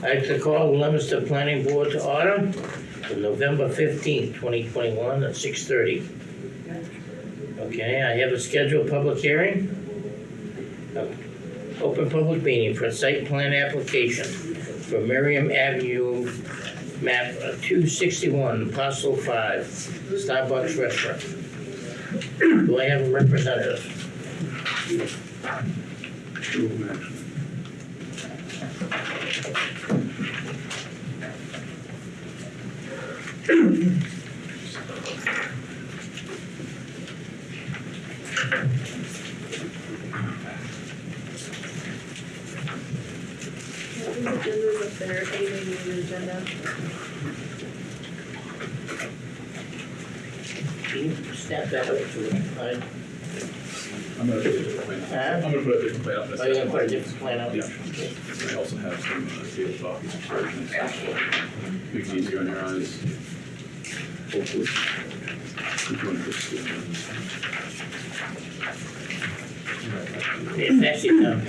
I'd like to call the Leominster Planning Board to order for November 15th, 2021 at 6:30. Okay, I have a scheduled public hearing. Open public meeting for a site plan application for Merriam Avenue, map 261, parcel 5, Starbucks Restaurant. Do I have a representative? Agendas up there, anything in the agenda? Can you snap that up to it? I'm gonna put a different plan up. I'm gonna put a different plan up. Oh, you're gonna put a different plan out? Yeah. I also have some table copies of versions. Make it easier on your eyes. Hopefully. If you want to just, Yeah, pass it down.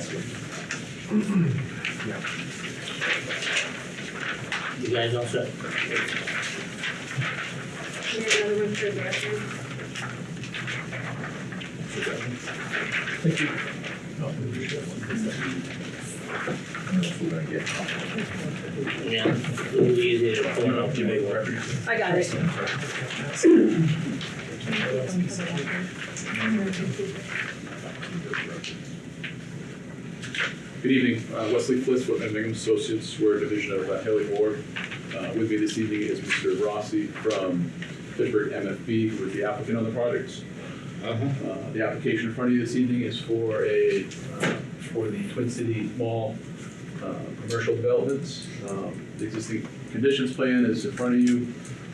You guys all set? Here's another one for the bathroom. Thank you. Yeah, a little easier to pull it up to me. I got it. Good evening, Wesley Fliss, Whitman Bingham Associates. We're a division of Haley Ward. With me this evening is Mr. Rossi from Pittsburgh MFB, who is the applicant on the projects. The application in front of you this evening is for the Twin City Mall commercial developments. The existing conditions plan is in front of you.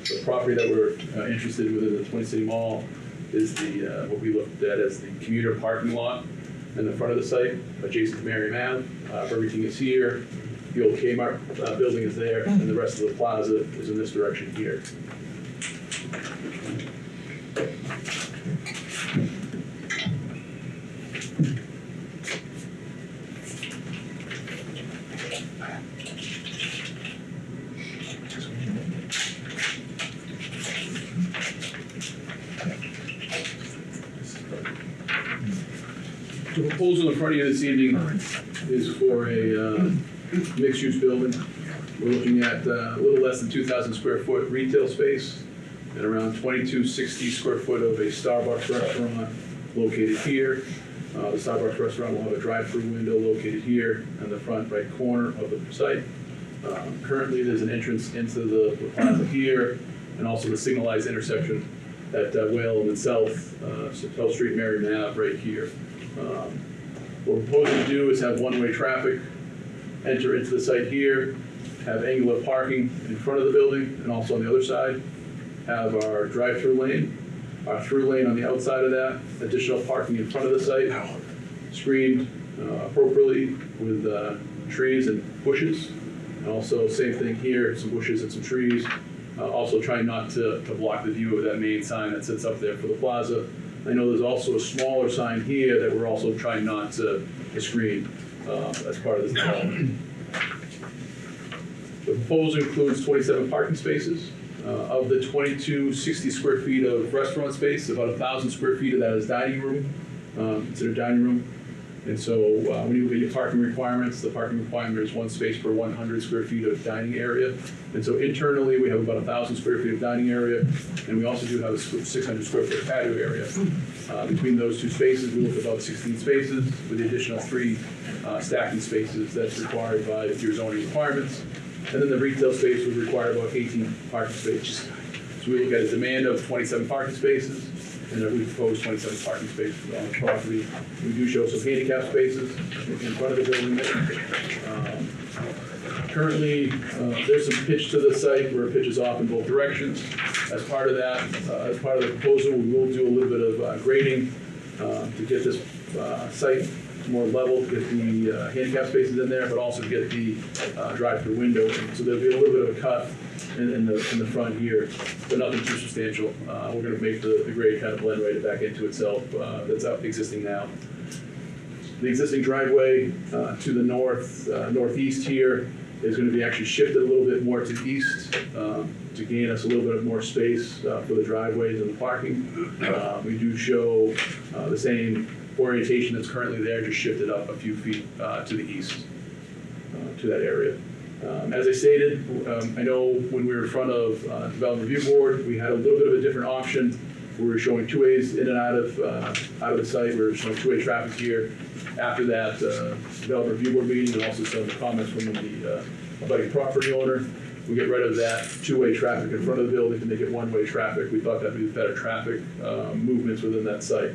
The property that we're interested within the Twin City Mall is the what we looked at as the commuter parking lot in the front of the site, adjacent to Merriam Ave. Everything is here. The old Kmart building is there, and the rest of the plaza is in this direction here. The proposal in front of you this evening is for a mixed-use building. We're looking at a little less than 2,000 square foot retail space and around 2,260 square foot of a Starbucks restaurant located here. The Starbucks restaurant will have a drive-through window located here in the front right corner of the site. Currently, there's an entrance into the plaza here and also the signalized intersection at Whalen and South Street, Merriam Ave right here. What we're proposing to do is have one-way traffic enter into the site here, have angular parking in front of the building and also on the other side, have our drive-through lane, our through lane on the outside of that, additional parking in front of the site, screened appropriately with trees and bushes. And also same thing here, some bushes and some trees. Also trying not to block the view of that main sign that sits up there for the plaza. I know there's also a smaller sign here that we're also trying not to screen as part of this development. The proposal includes 27 parking spaces. Of the 2,260 square feet of restaurant space, about 1,000 square feet of that is dining room, considered dining room. And so when you look at your parking requirements, the parking requirement is 1 space per 100 square feet of dining area. And so internally, we have about 1,000 square feet of dining area, and we also do have a 600 square foot patio area. Between those two spaces, we look at about 16 spaces with the additional 3 stacking spaces that's required by your zoning requirements. And then the retail space would require about 18 parking spaces. So we look at a demand of 27 parking spaces, and then we propose 27 parking spaces on the property. We do show some handicap spaces in front of the building. Currently, there's some pitch to the site where it pitches off in both directions. As part of that, as part of the proposal, we will do a little bit of grading to get this site more level, to get the handicap spaces in there, but also to get the drive-through window in. So there'll be a little bit of a cut in the front here, but nothing too substantial. We're going to make the grade kind of blend right back into itself that's existing now. The existing driveway to the northeast here is going to be actually shifted a little bit more to the east to gain us a little bit more space for the driveways and the parking. We do show the same orientation that's currently there, just shifted up a few feet to the east, to that area. As I stated, I know when we were in front of Development Review Board, we had a little bit of a different option. We were showing two ways in and out of the site. We were showing two-way traffic here. After that Development Review Board meeting, and also some of the comments from the abutting property owner, we get rid of that two-way traffic in front of the building to make it one-way traffic. We thought that would be better traffic movements within that site.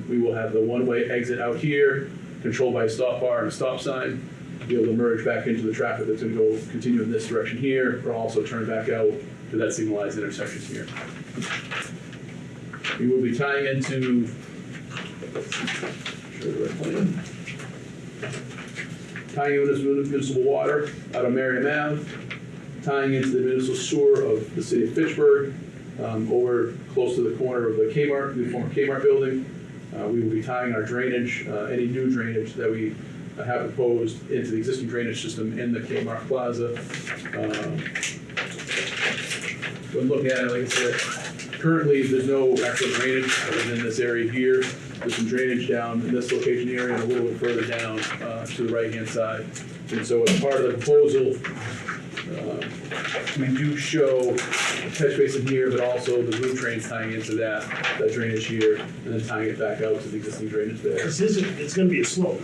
We will have the one-way exit out here, controlled by a stop bar and a stop sign, be able to merge back into the traffic that's going to go continue in this direction here, or also turn back out to that signalized intersection here. We will be tying into this municipal water out of Merriam Ave, tying into the municipal sewer of the city of Fitchburg, over close to the corner of the Kmart, the former Kmart building. We will be tying our drainage, any new drainage that we have proposed into the existing drainage system in the Kmart Plaza. When looking at it, like I said, currently there's no actual drainage within this area here. There's some drainage down in this location area and a little bit further down to the right-hand side. And so as part of the proposal, we do show a catch basin here, but also the roof drains tying into that drainage here, and then tying it back out to the existing drainage there. It's gonna be a slope.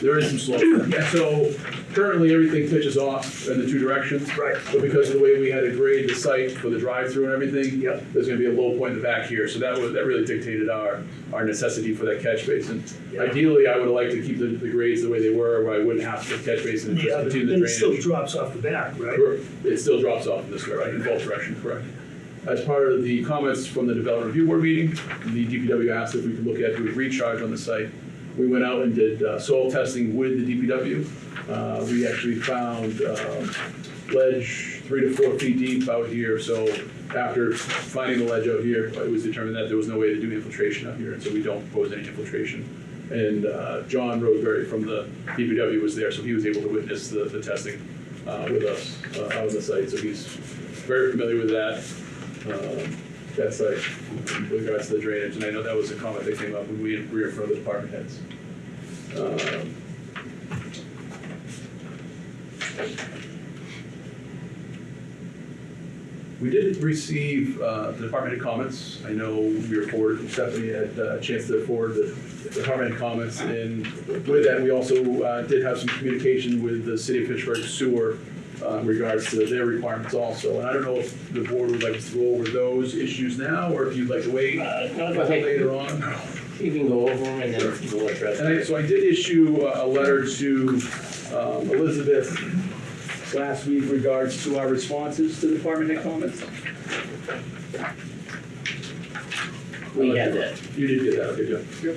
There is some slope. Yeah, so currently everything pitches off in the two directions. Right. But because of the way we had to grade the site for the drive-through and everything, Yep. there's gonna be a low point in the back here. So that really dictated our necessity for that catch basin. Yeah. Ideally, I would have liked to keep the grades the way they were, where I wouldn't have to catch basin and just Yeah, but continue the then it still drainage. drops off the back, right? Correct. It still drops off in this direction, in both directions, correct. As part of the comments from the Development Review Board meeting, the DPW asked if we could look at doing recharge on the site. We went out and did soil testing with the DPW. We actually found ledge 3 to 4 feet deep out here. So after finding the ledge out here, it was determined that there was no way to do infiltration out here, and so we don't propose any infiltration. And John Roseberry from the DPW was there, so he was able to witness the testing with us out on the site. So he's very familiar with that site with regards to the drainage. And I know that was a comment that came up when we were in front of the department heads. We did receive the department head comments. I know we were forwarded, Stephanie had a chance to forward the department head comments. And with that, we also did have some communication with the city of Fitchburg sewer in regards to their requirements also. And I don't know if the board would like to go over those issues now, or if you'd like to wait until later on. You can go over them and then we'll address them. So I did issue a letter to Elizabeth last week regards to our responses to the department head comments. We have that. You did get that, okay, Jeff. Yep.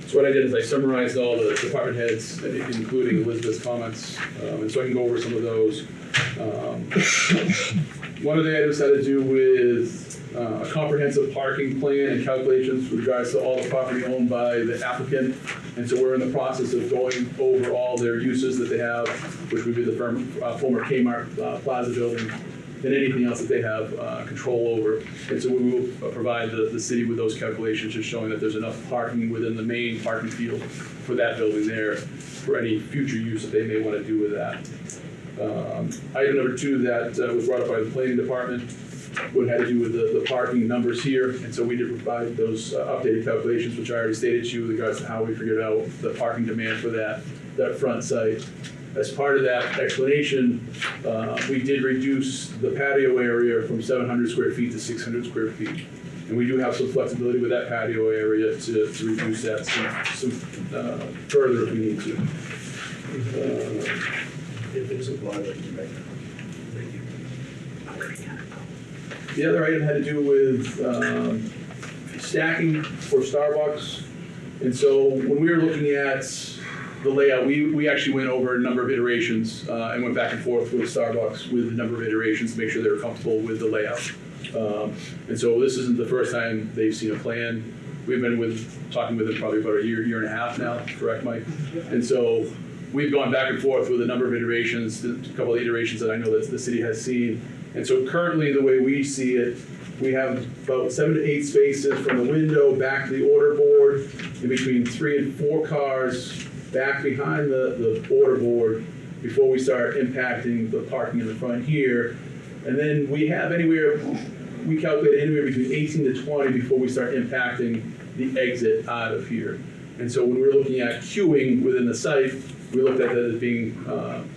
So what I did is I summarized all the department heads, including Elizabeth's comments, and so I can go over some of those. One of the items had to do with a comprehensive parking plan and calculations with regards to all the property owned by the applicant. And so we're in the process of going over all their uses that they have, which would be the former Kmart Plaza building, and anything else that they have control over. And so we will provide the city with those calculations, just showing that there's enough parking within the main parking field for that building there for any future use that they may want to do with that. Item number 2 that was brought up by the planning department what had to do with the parking numbers here. And so we did provide those updated calculations, which I already stated to you with regards to how we figured out the parking demand for that front site. As part of that explanation, we did reduce the patio area from 700 square feet to 600 square feet. And we do have some flexibility with that patio area to reduce that some further if we need to. If it's a bar, like you make it. The other item had to do with stacking for Starbucks. And so when we were looking at the layout, we actually went over a number of iterations and went back and forth with Starbucks with a number of iterations to make sure they were comfortable with the layout. And so this isn't the first time they've seen a plan. We've been talking with them probably about a year and a half now, correct, Mike? And so we've gone back and forth with a number of iterations, a couple of iterations that I know that the city has seen. And so currently, the way we see it, we have about 7 to 8 spaces from the window back to the order board, in between 3 and 4 cars back behind the order board before we start impacting the parking in the front here. And then we have we calculate anywhere between 18 to 20 before we start impacting the exit out of here. And so when we're looking at queuing within the site, we looked at that as being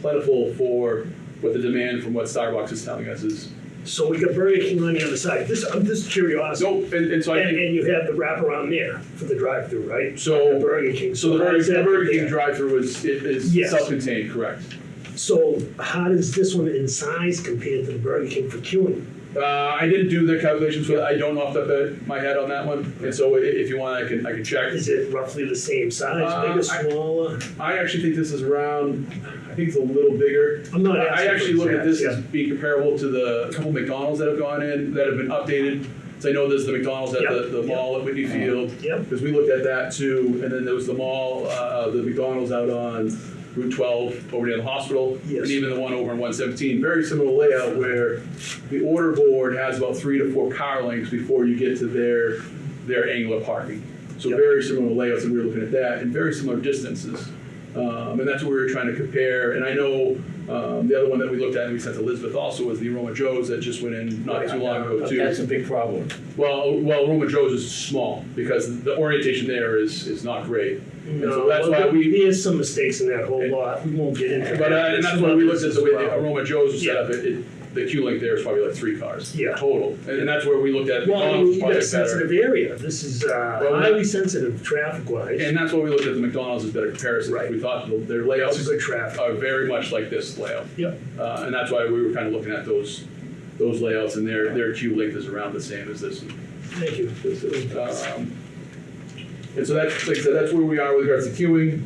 plentiful for what the demand from what Starbucks is telling us is. So we got Burger King on the other side. I'm just curious. So, and so I think. And you have the wraparound there for the drive-through, right? So The Burger King. So the how does that Burger King compare? drive-through is Yes. self-contained, correct? So how does this one in size compare to the Burger King for queuing? I didn't do the calculations, but I don't know off the top of my head on that one. And so if you want, I can check. Is it roughly the same size, bigger, smaller? I actually think this is around, I think it's a little bigger. I'm not I asking actually for look at this exacts, as being comparable to the couple McDonald's that have gone in, that have been updated. So I know there's the McDonald's at Yep, the mall at Whitney Field. Yep. Because we looked at that too, and then there was the mall, the McDonald's out on Route 12 over near the hospital. Yes. And even the one over on 117, very similar layout where the order board has about 3 to 4 car lengths before you get to their angular parking. So Yep. very similar layouts, and we were looking at that, and very similar distances. And that's what we were trying to compare. And I know the other one that we looked at and we sent to Elizabeth also was the Aroma Joe's that just went in not too long ago too. That's a big problem. Well, Aroma Joe's is small because the orientation there is not great. And so No, that's why there's some mistakes in that whole lot. We won't get into But that. and that's why we looked at the way the Well, Aroma Joe's was set up. The queue length there is probably like 3 cars Yeah. total, and that's where we looked at Well, McDonald's you got probably a better. sensitive area. This is highly sensitive traffic-wise. And that's why we looked at the McDonald's as better comparison. Right. We thought their It's layouts a good traffic. are very much like this layout. Yep. And that's why we were kind of looking at those layouts, and their queue length is around the same as this. Thank you. And so that's, like I said, that's where we are with regards to queuing.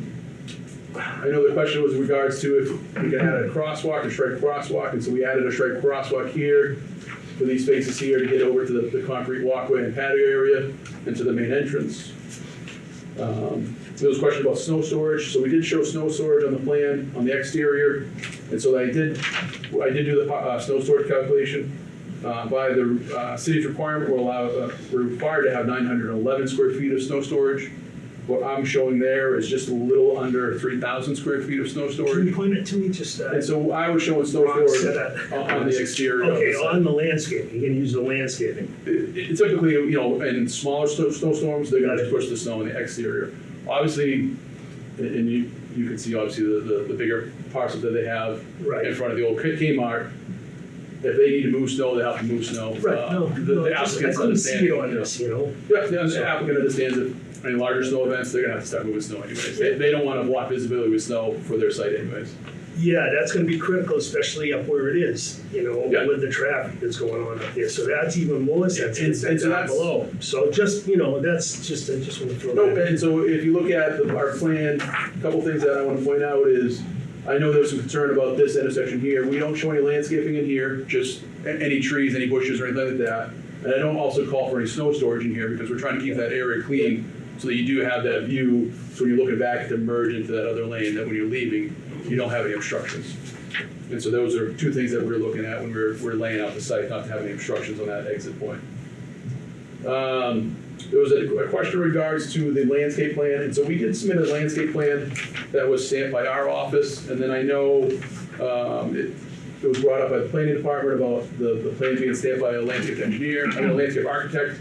I know the question was in regards to if we can add a crosswalk, a striped crosswalk, and so we added a striped crosswalk here for these spaces here to get over to the concrete walkway and patio area and to the main entrance. There was a question about snow storage, so we did show snow storage on the plan on the exterior, and so I did do the snow storage calculation. By the city's requirement, we're required to have 911 square feet of snow storage. What I'm showing there is just a little under 3,000 square feet of snow Can you storage. point it to me just? And so I was showing snow Wrong storage setup. on the exterior. of Okay, the site. on the landscape. You're gonna use the landscaping. It typically, in smaller snowstorms, they're gonna just push the snow on the exterior. Obviously, and you can see obviously the bigger parcels that they have Right. in front of the old Kmart. If they need to move snow, they have to move snow. Right, no, The I applicants couldn't see understand. it on this, you know? Yeah, the applicant understands that any larger snow events, they're gonna have to start moving snow anyways. They don't wanna block visibility with snow for their site anyways. Yeah, that's gonna be critical, especially up where it is, Yeah. with the traffic that's going on up there. So that's even more sensitive and so than down that's- below. So just, that's just, I just wanna throw Nope, that in. and so if you look at our plan, a couple things that I wanna point out is, I know there's some concern about this intersection here. We don't show any landscaping in here, just any trees, any bushes or anything like that. And I don't also call for any snow storage in here because we're trying to keep that area clean so that you do have that view, so when you're looking back to merge into that other lane, that when you're leaving, you don't have any obstructions. And so those are 2 things that we're looking at when we're laying out the site, not to have any obstructions on that exit point. There was a question in regards to the landscape plan, and so we did submit a landscape plan that was stamped by our office, and then I know it was brought up by the planning department about the plan being stamped by a landscape engineer, a landscape architect,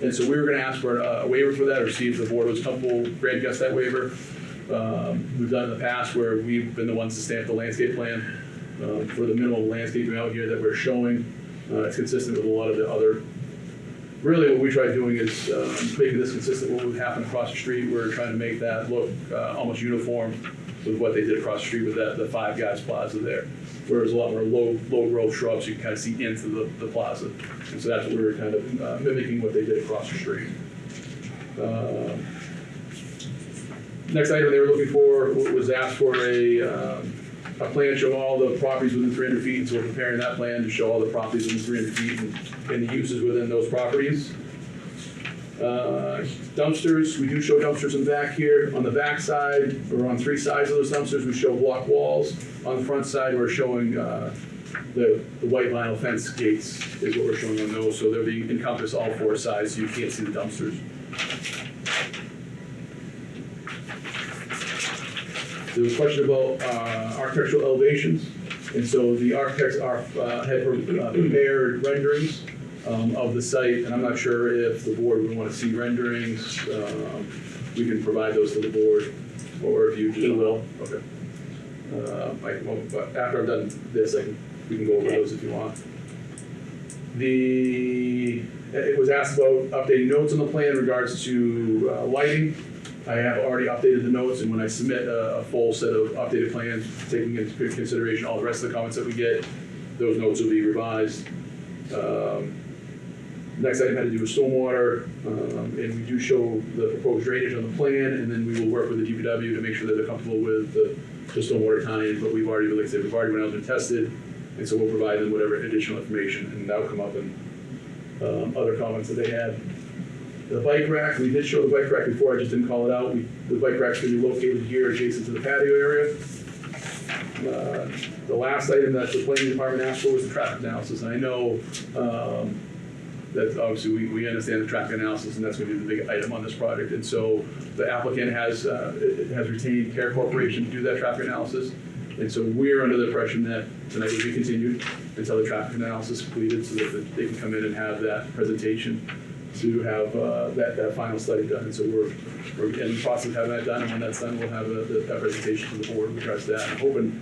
and so we were gonna ask for a waiver for that, or see if the board was comfortable granting us that waiver. We've done in the past where we've been the ones to stamp the landscape plan for the minimal landscaping out here that we're showing. It's consistent with a lot of the other. Really, what we tried doing is making this consistent with what would happen across the street. We're trying to make that look almost uniform with what they did across the street with the Five Guys Plaza there. Where there's a lot more low growth shrubs, you can kind of see into the plaza. And so that's what we were kind of mimicking what they did across the street. Next item they were looking for was asked for a plan showing all the properties within 300 feet, and so we're preparing that plan to show all the properties within 300 feet and the uses within those properties. Dumpsters, we do show dumpsters in the back here. On the back side, or on three sides of those dumpsters, we show block walls. On the front side, we're showing the white vinyl fence gates is what we're showing on those, so they'll be encompass all four sides, so you can't see the dumpsters. There was a question about architectural elevations, and so the architects had prepared renderings of the site, and I'm not sure if the board would want to see renderings. We can provide those to the board, or if you just will. Okay. But after I'm done this, we can go over those if you want. It was asked about updating notes on the plan in regards to lighting. I have already updated the notes, and when I submit a full set of updated plans, taking into consideration all the rest of the comments that we get, those notes will be revised. Next item had to do with stormwater, and we do show the proposed drainage on the plan, and then we will work with the DPW to make sure that they're comfortable with the stormwater tie-in, but we've already, like I said, we've already went out and tested, and so we'll provide them whatever additional information, and that'll come up in other comments that they had. The bike rack, we did show the bike rack before, I just didn't call it out. The bike rack's gonna be located here adjacent to the patio area. The last item that the planning department asked for was the traffic analysis, and I know that obviously we understand the traffic analysis, and that's gonna be the big item on this project. And so the applicant has retained Care Corporation to do that traffic analysis. And so we're under the impression that tonight will be continued until the traffic analysis is completed, so that they can come in and have that presentation to have that final study done. And so we're in the process of having that done, and when that's done, we'll have that presentation to the board with regards to that. I'm hoping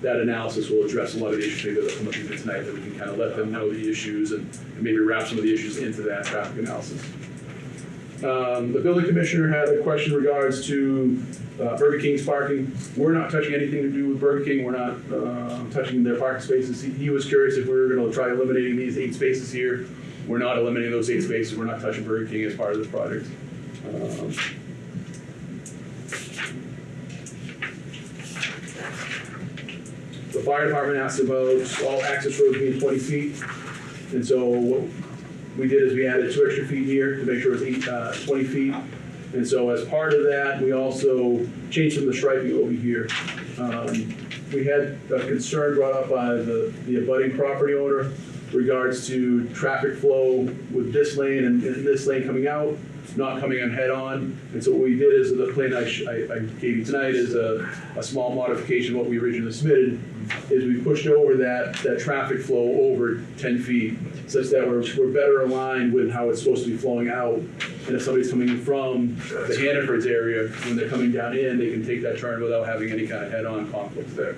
that analysis will address a lot of the issues maybe that come up even tonight, that we can kind of let them know the issues and maybe wrap some of the issues into that traffic analysis. The building commissioner had a question in regards to Burger King's parking. We're not touching anything to do with Burger King. We're not touching their parking spaces. He was curious if we were going to try eliminating these 8 spaces here. We're not eliminating those 8 spaces. We're not touching Burger King as part of this project. The fire department asked about all access roads being 20 feet. And so what we did is we added 2 extra feet here to make sure it was 20 feet. And so as part of that, we also changed some of the striping over here. We had a concern brought up by the abutting property owner regards to traffic flow with this lane and this lane coming out, not coming on head on. And so what we did is, the plan I gave you tonight is a small modification of what we originally submitted, is we pushed over that traffic flow over 10 feet, such that we're better aligned with how it's supposed to be flowing out. And if somebody's coming from the Hannaford's area, when they're coming down in, they can take that turn without having any kind of head-on conflict there.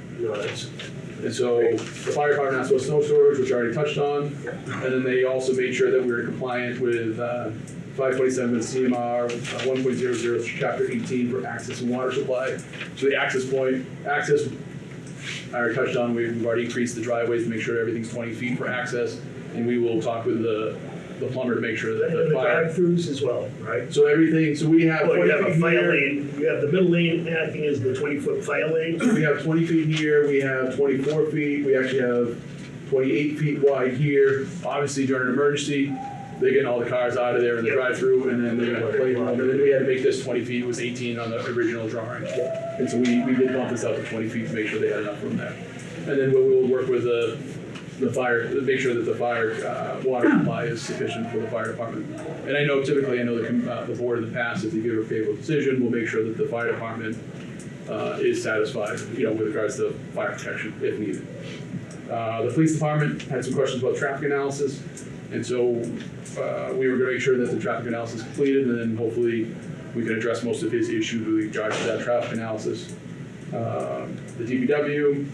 And so the fire department asked about snow storage, which I already touched on. And then they also made sure that we were compliant with 527 CMR 1.00 Chapter 18 for access and water supply. So the access, I already touched on. We've already increased the driveways to make sure everything's 20 feet for access. And we will talk with the plumber to make sure that And the drive-throughs as well, right? So everything, so we have 20 You have a feet fire here. lane, you have the middle lane acting as the 20-foot fire lane. We have 20 feet here, we have 24 feet, we actually have 28 feet wide here. Obviously during an emergency, they're getting all the cars out of there in the drive-through, and then they're gonna play room. And then we had to make this 20 feet, it was 18 on the original drawing. And so we did bump this out to 20 feet to make sure they had enough room there. And then we'll work with the fire, make sure that the fire water supply is sufficient for the fire department. And I know typically, the board in the past, if they give a favorable decision, will make sure that the fire department is satisfied, with regards to fire protection if needed. The police department had some questions about traffic analysis, and so we were going to make sure that the traffic analysis is completed, and then hopefully we can address most of his issues with regards to that traffic analysis. The DPW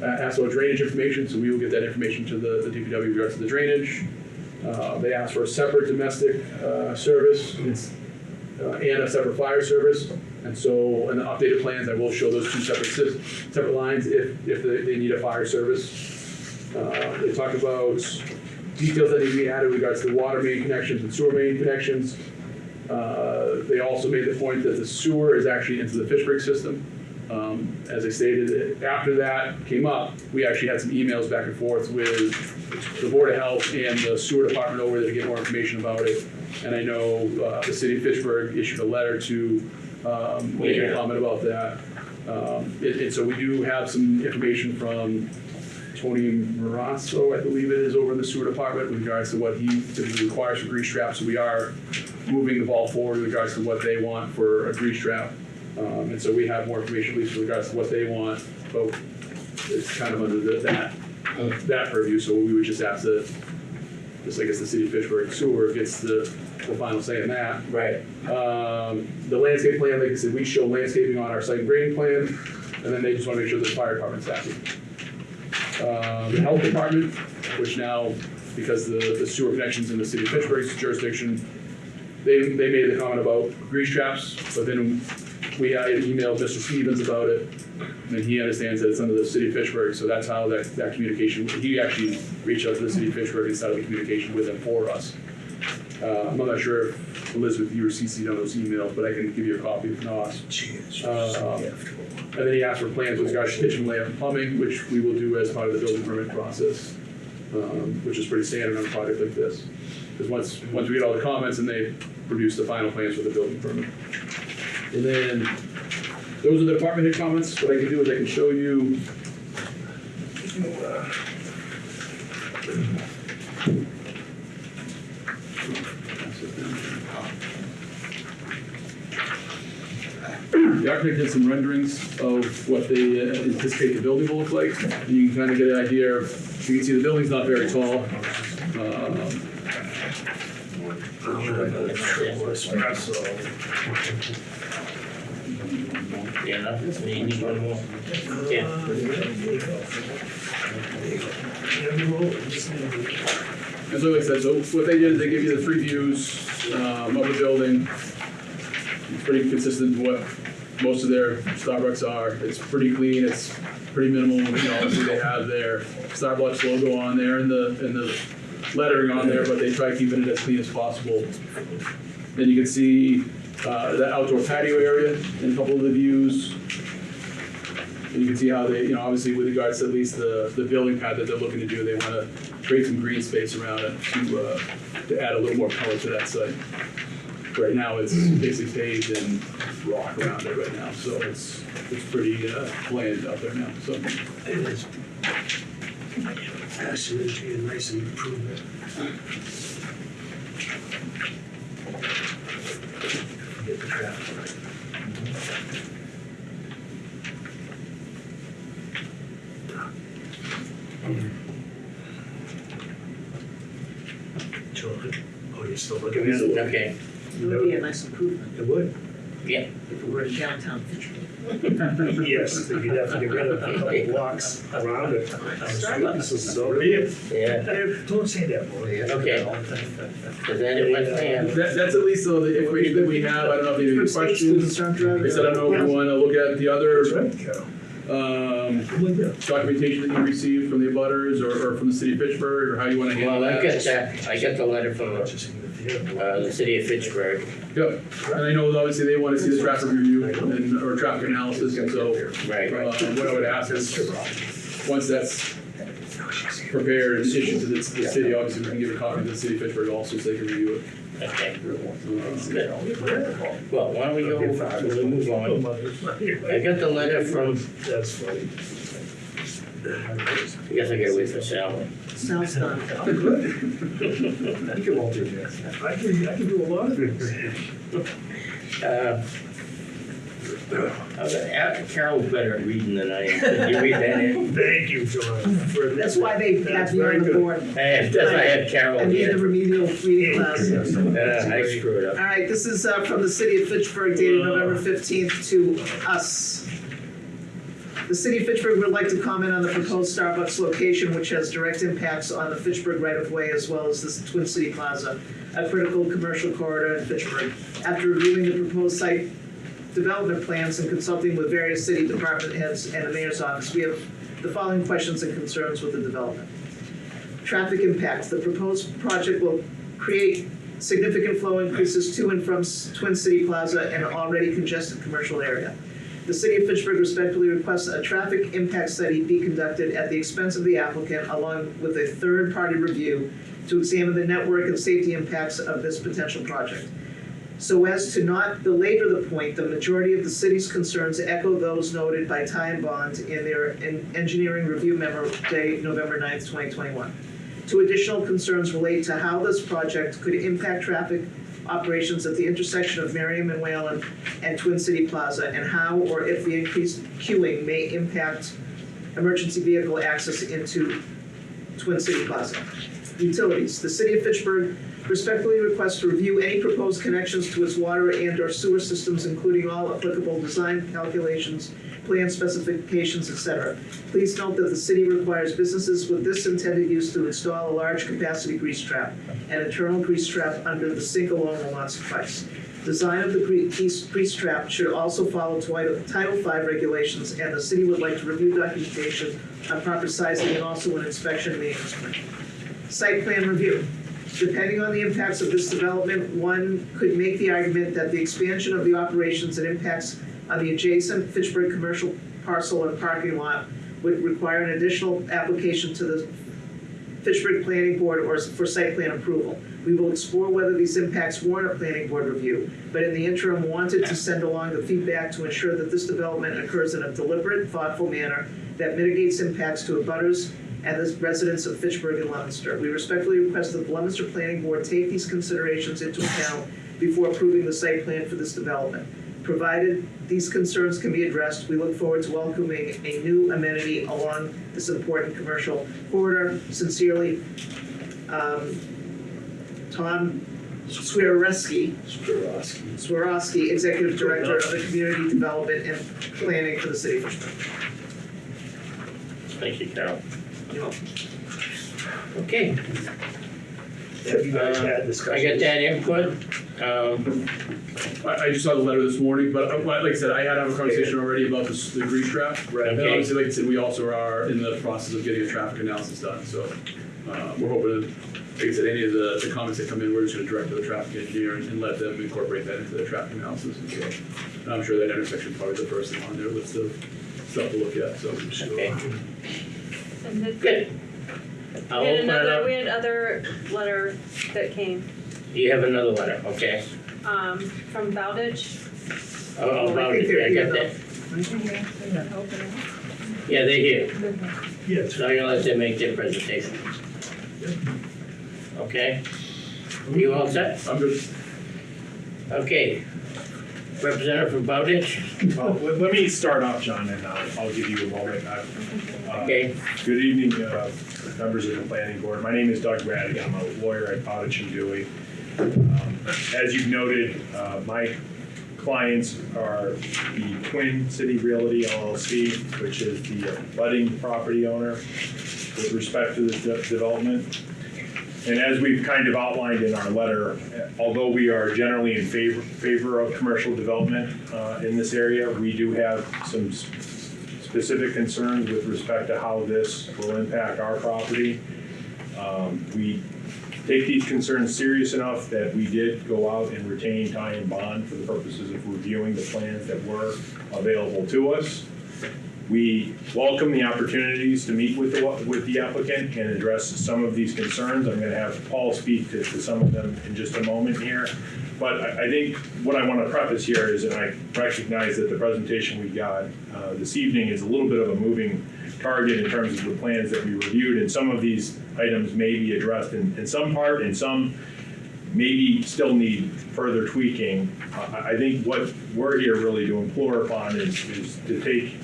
asked about drainage information, so we will get that information to the DPW with regards to the drainage. They asked for a separate domestic service and a separate fire service. And so in the updated plans, I will show those 2 separate lines if they need a fire service. They talked about details that need to be added with regards to water main connections and sewer main connections. They also made the point that the sewer is actually into the Fishburg system. As I stated, after that came up, we actually had some emails back and forth with the Board of Health and the sewer department over there to get more information about it. And I know the city of Fishburg issued a letter to make a comment about that. And so we do have some information from Tony Marasso, I believe it is, over in the sewer department with regards to what he typically requires for grease traps. So we are moving the ball forward with regards to what they want for a grease trap. And so we have more information, at least with regards to what they want, but it's kind of under that purview. So we would just have to, just I guess the city of Fishburg sewer gets the final say in that. Right. The landscape plan, like I said, we show landscaping on our site and grading plan, and then they just want to make sure the fire department's happy. The health department, which now, because the sewer connections in the city of Fishburg's jurisdiction, they made the comment about grease traps, but then I had emailed Mr. Stevens about it, and he understands that it's under the city of Fishburg, so that's how that communication, he actually reached out to the city of Fishburg and started the communication with them for us. I'm not sure if Elizabeth, you were CC'd on those emails, but I can give you a copy if not. And then he asked for plans with regards to kitchen layout and plumbing, which we will do as part of the building permit process, which is pretty standard on a project like this. Because once we get all the comments, and they produce the final plans for the building permit. And then those are the department head comments. What I can do is I can show you. The architect did some renderings of what they anticipate the building will look like. And you can kind of get an idea of, you can see the building's not very tall. Yeah, no, you need one more. Yeah. And so like I said, so what they did is they give you the 3 views of the building. It's pretty consistent with what most of their Starbucks are. It's pretty clean, it's pretty minimal, obviously they have their Starbucks logo on there and the lettering on there, but they try keeping it as clean as possible. Then you can see that outdoor patio area in a couple of the views. And you can see how they, obviously with regards to at least the building pad that they're looking to do, they want to create some green space around it to add a little more color to that site. Right now it's basically paved and rock around it right now, so it's pretty bland out there now. So It is. Absolutely a nice improvement. Get the traffic right. John, oh, you're still looking at it? Okay. It would be a nice improvement It would. Yeah. if it were in downtown Fitchburg. Yes, but you'd have to get rid of a couple blocks around it. Starbucks. So be it. Yeah. Don't say that, boy. Okay. Is that it, my plan? that's at least the information that we have. I don't know if you have any questions. I said I don't know if you want to look at the other That's right, Carol. documentation that you received from the abutters or from the city of Fitchburg, or how you want to handle Well, I that. got that. I got the letter from the city of Fitchburg. Yep. And I know obviously they want to see the traffic review or traffic analysis, and so Right. what I would ask is, once that's prepared and issued to the city, obviously we can give a copy to the city of Fitchburg also so they can review it. Okay. Good. Well, why don't we we'll move on. I got the letter from, That's funny. I guess I gotta wait for Sally. Sounds done. I'm good. You can alter that. I can do a lot of things. Carol's better at reading than I am. Did you read that in? Thank you, John. That's why they have you on the board. That's why I have Carol I need here. the remedial reading class. I screwed up. All right, this is from the city of Fitchburg dated November 15th to us. The city of Fitchburg would like to comment on the proposed Starbucks location, which has direct impacts on the Fitchburg right-of-way as well as the Twin City Plaza, a critical commercial corridor in Fitchburg. After reviewing the proposed site development plans and consulting with various city department heads and the mayor's office, we have the following questions and concerns with the development. Traffic impacts. The proposed project will create significant flow increases to and from Twin City Plaza, an already congested commercial area. The city of Fitchburg respectfully requests a traffic impact study be conducted at the expense of the applicant, along with a third-party review to examine the network and safety impacts of this potential project. So as to not belabor the point, the majority of the city's concerns echo those noted by Ty and Bond in their engineering review memo dated November 9th, 2021. Two additional concerns relate to how this project could impact traffic operations at the intersection of Merriam and Whalen and Twin City Plaza, and how or if the increased queuing may impact emergency vehicle access into Twin City Plaza. Utilities. The city of Fitchburg respectfully requests to review any proposed connections to its water and or sewer systems, including all applicable design calculations, plan specifications, etc. Please note that the city requires businesses with this intended use to install a large capacity grease trap. An internal grease trap under the sink alone will not suffice. Design of the grease trap should also follow Title V regulations, and the city would like to review documentation on proper sizing and also an inspection maintenance plan. Site plan review. Depending on the impacts of this development, one could make the argument that the expansion of the operations and impacts on the adjacent Fitchburg commercial parcel and parking lot would require an additional application to the Fitchburg Planning Board or for site plan approval. We will explore whether these impacts warrant a planning board review, but in the interim wanted to send along the feedback to ensure that this development occurs in a deliberate, thoughtful manner that mitigates impacts to abutters and the residents of Fitchburg and Leominster. We respectfully request that the Leominster Planning Board take these considerations into account before approving the site plan for this development. Provided these concerns can be addressed, we look forward to welcoming a new amenity along this important commercial corridor. Sincerely, Tom Swiarowski, Executive Director of the Community Development and Planning for the City of Fitchburg. Thank you, Carol. You're welcome. Okay. Have you guys had I discussions? got that input. I just saw the letter this morning, but like I said, I had a conversation already about the grease trap. Right. And Okay. obviously, like I said, we also are in the process of getting a traffic analysis done, so we're hoping to, like I said, any of the comments that come in, we're just gonna direct to the traffic engineer and let them incorporate that into the traffic analysis. And so, and I'm sure that intersection is probably the first thing on their list of stuff to look at, so. Okay. And the- Good. I'll We had open it up. another letter that came, You have another letter, okay. from Bowditch. Oh, I about think it, they're I here, got that. Yeah, they're here. Yeah, So I'm gonna let them make their presentation. Okay? You all set? I'm good. Okay. Representative from Bowditch? Let me start off, John, and I'll give you a moment. Okay. Good evening, members of the planning board. My name is Doug Raddick. I'm a lawyer at Bowditch and Dewey. As you've noted, my clients are the Twin City Realty LLC, which is the budding property owner with respect to this development. And as we've kind of outlined in our letter, although we are generally in favor of commercial development in this area, we do have some specific concerns with respect to how this will impact our property. We take these concerns serious enough that we did go out and retain Ty and Bond for the purposes of reviewing the plans that were available to us. We welcome the opportunities to meet with the applicant and address some of these concerns. I'm going to have Paul speak to some of them in just a moment here. But I think what I want to preface here is, and I recognize that the presentation we got this evening is a little bit of a moving target in terms of the plans that we reviewed, and some of these items may be addressed in some part, and some maybe still need further tweaking. I think what we're here really to implore upon is to take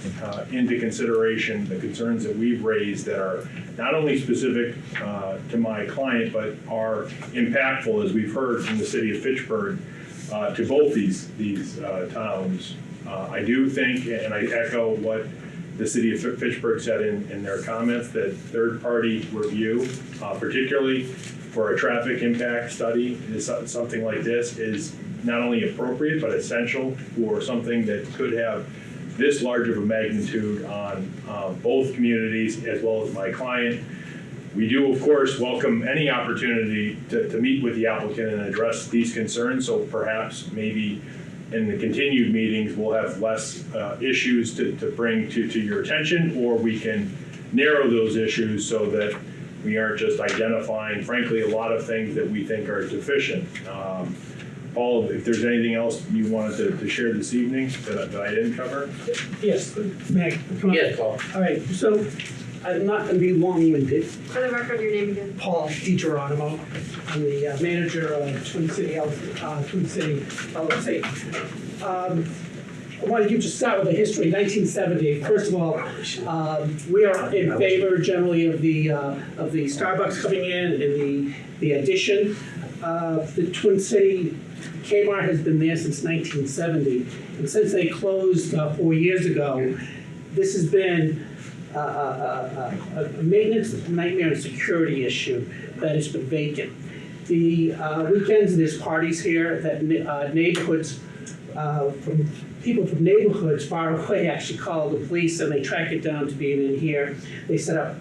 into consideration the concerns that we've raised that are not only specific to my client, but are impactful, as we've heard from the city of Fitchburg, to both these towns. I do think, and I echo what the city of Fitchburg said in their comments, that third-party review, particularly for a traffic impact study, is something like this is not only appropriate but essential for something that could have this large of a magnitude on both communities as well as my client. We do, of course, welcome any opportunity to meet with the applicant and address these concerns, so perhaps maybe in the continued meetings, we'll have less issues to bring to your attention, or we can narrow those issues so that we aren't just identifying, frankly, a lot of things that we think are deficient. Paul, if there's anything else you wanted to share this evening that I didn't cover? Yes, Meg, come on. Yes, Paul. All right, so I'm not going to be long-winded. For the record, your name again? Paul DiGeronimo. I'm the manager of Twin City LLC. I wanted you to start with the history, 1970. First of all, we are in favor generally of the Starbucks coming in and the addition. The Twin City Kmart has been there since 1970, and since they closed 4 years ago, this has been a maintenance nightmare and security issue that has been vacant. The weekends, there's parties here that neighborhoods, people from neighborhoods far away actually call the police, and they track it down to being in here. They set up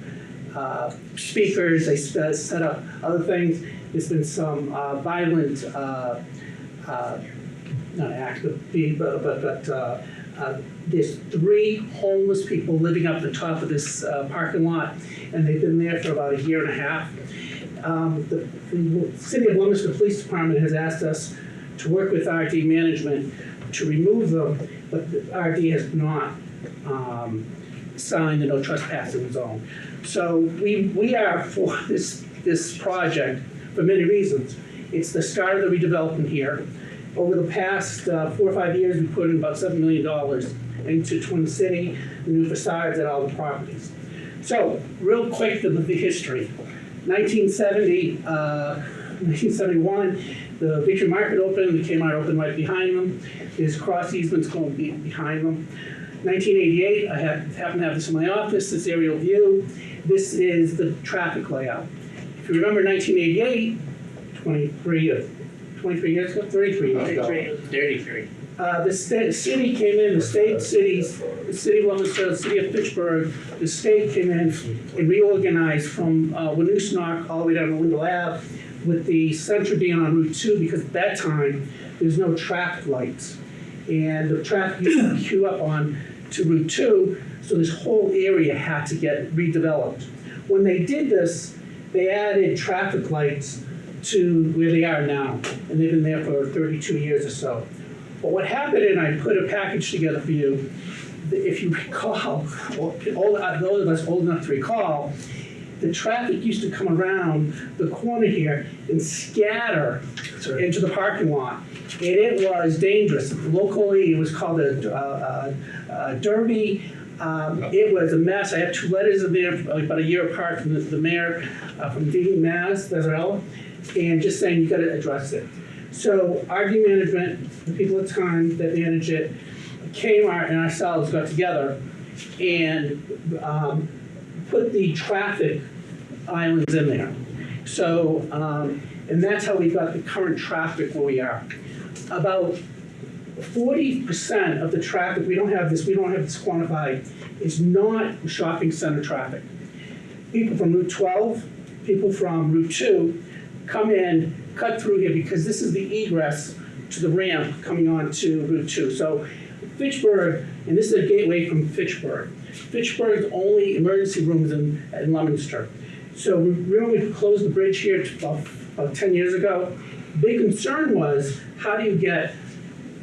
speakers, they set up other things. There's been some violent, not act, but there's 3 homeless people living up the top of this parking lot, and they've been there for about a year and a half. The City of Leominster Police Department has asked us to work with RD management to remove them, but RD has not signed the no trespassing zone. So we are for this project for many reasons. It's the start of the redevelopment here. Over the past 4 or 5 years, we put in about $7 million into Twin City, the new facades, and all the properties. So, real quick, the history. 1971, the Victory Market opened, the Kmart opened right behind them. There's cross easements going behind them. 1988, I happen to have this in my office, this aerial view. This is the traffic layout. If you remember 1988, 33 years ago, 33 years ago. 33. The city came in, the city of Leominster, the city of Fitchburg, the state came in and reorganized from Winoosknock all the way down to Wendell Ave, with the center being on Route 2, because at that time, there's no traffic lights. And the traffic used to queue up on to Route 2, so this whole area had to get redeveloped. When they did this, they added traffic lights to where they are now, and they've been there for 32 years or so. But what happened, and I put a package together for you, if you recall, those of us old enough to recall, the traffic used to come around the corner here and scatter into the parking lot. And it was dangerous. Locally, it was called a derby. It was a mess. I have 2 letters in there, about a year apart, from the mayor from Dean, Mass, Bezarella, and just saying you got to address it. So RD management, the people at the time that manage it, Kmart and ourselves got together and put the traffic islands in there. So, and that's how we got the current traffic where we are. About 40% of the traffic, we don't have this quantified, is not shopping center traffic. People from Route 12, people from Route 2 come in, cut through here, because this is the egress to the ramp coming on to Route 2. So Fitchburg, and this is a gateway from Fitchburg. Fitchburg's only emergency room is in Leominster. So remember we closed the bridge here about 10 years ago? Big concern was, how do you get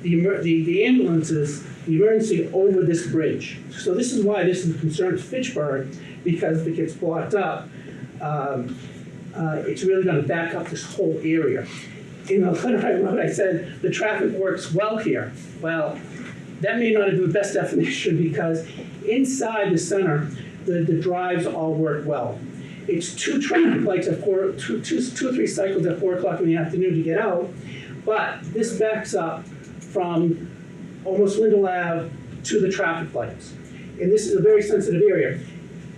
the ambulances, the emergency over this bridge? So this is why this is a concern to Fitchburg, because if it gets blocked up, it's really going to back up this whole area. In the letter I wrote, I said, the traffic works well here. Well, that may not have been the best definition, because inside the center, the drives all work well. It's 2 traffic lights at 2 or 3 cycles at 4 o'clock in the afternoon to get out, but this backs up from almost Wendell Ave to the traffic lights. And this is a very sensitive area.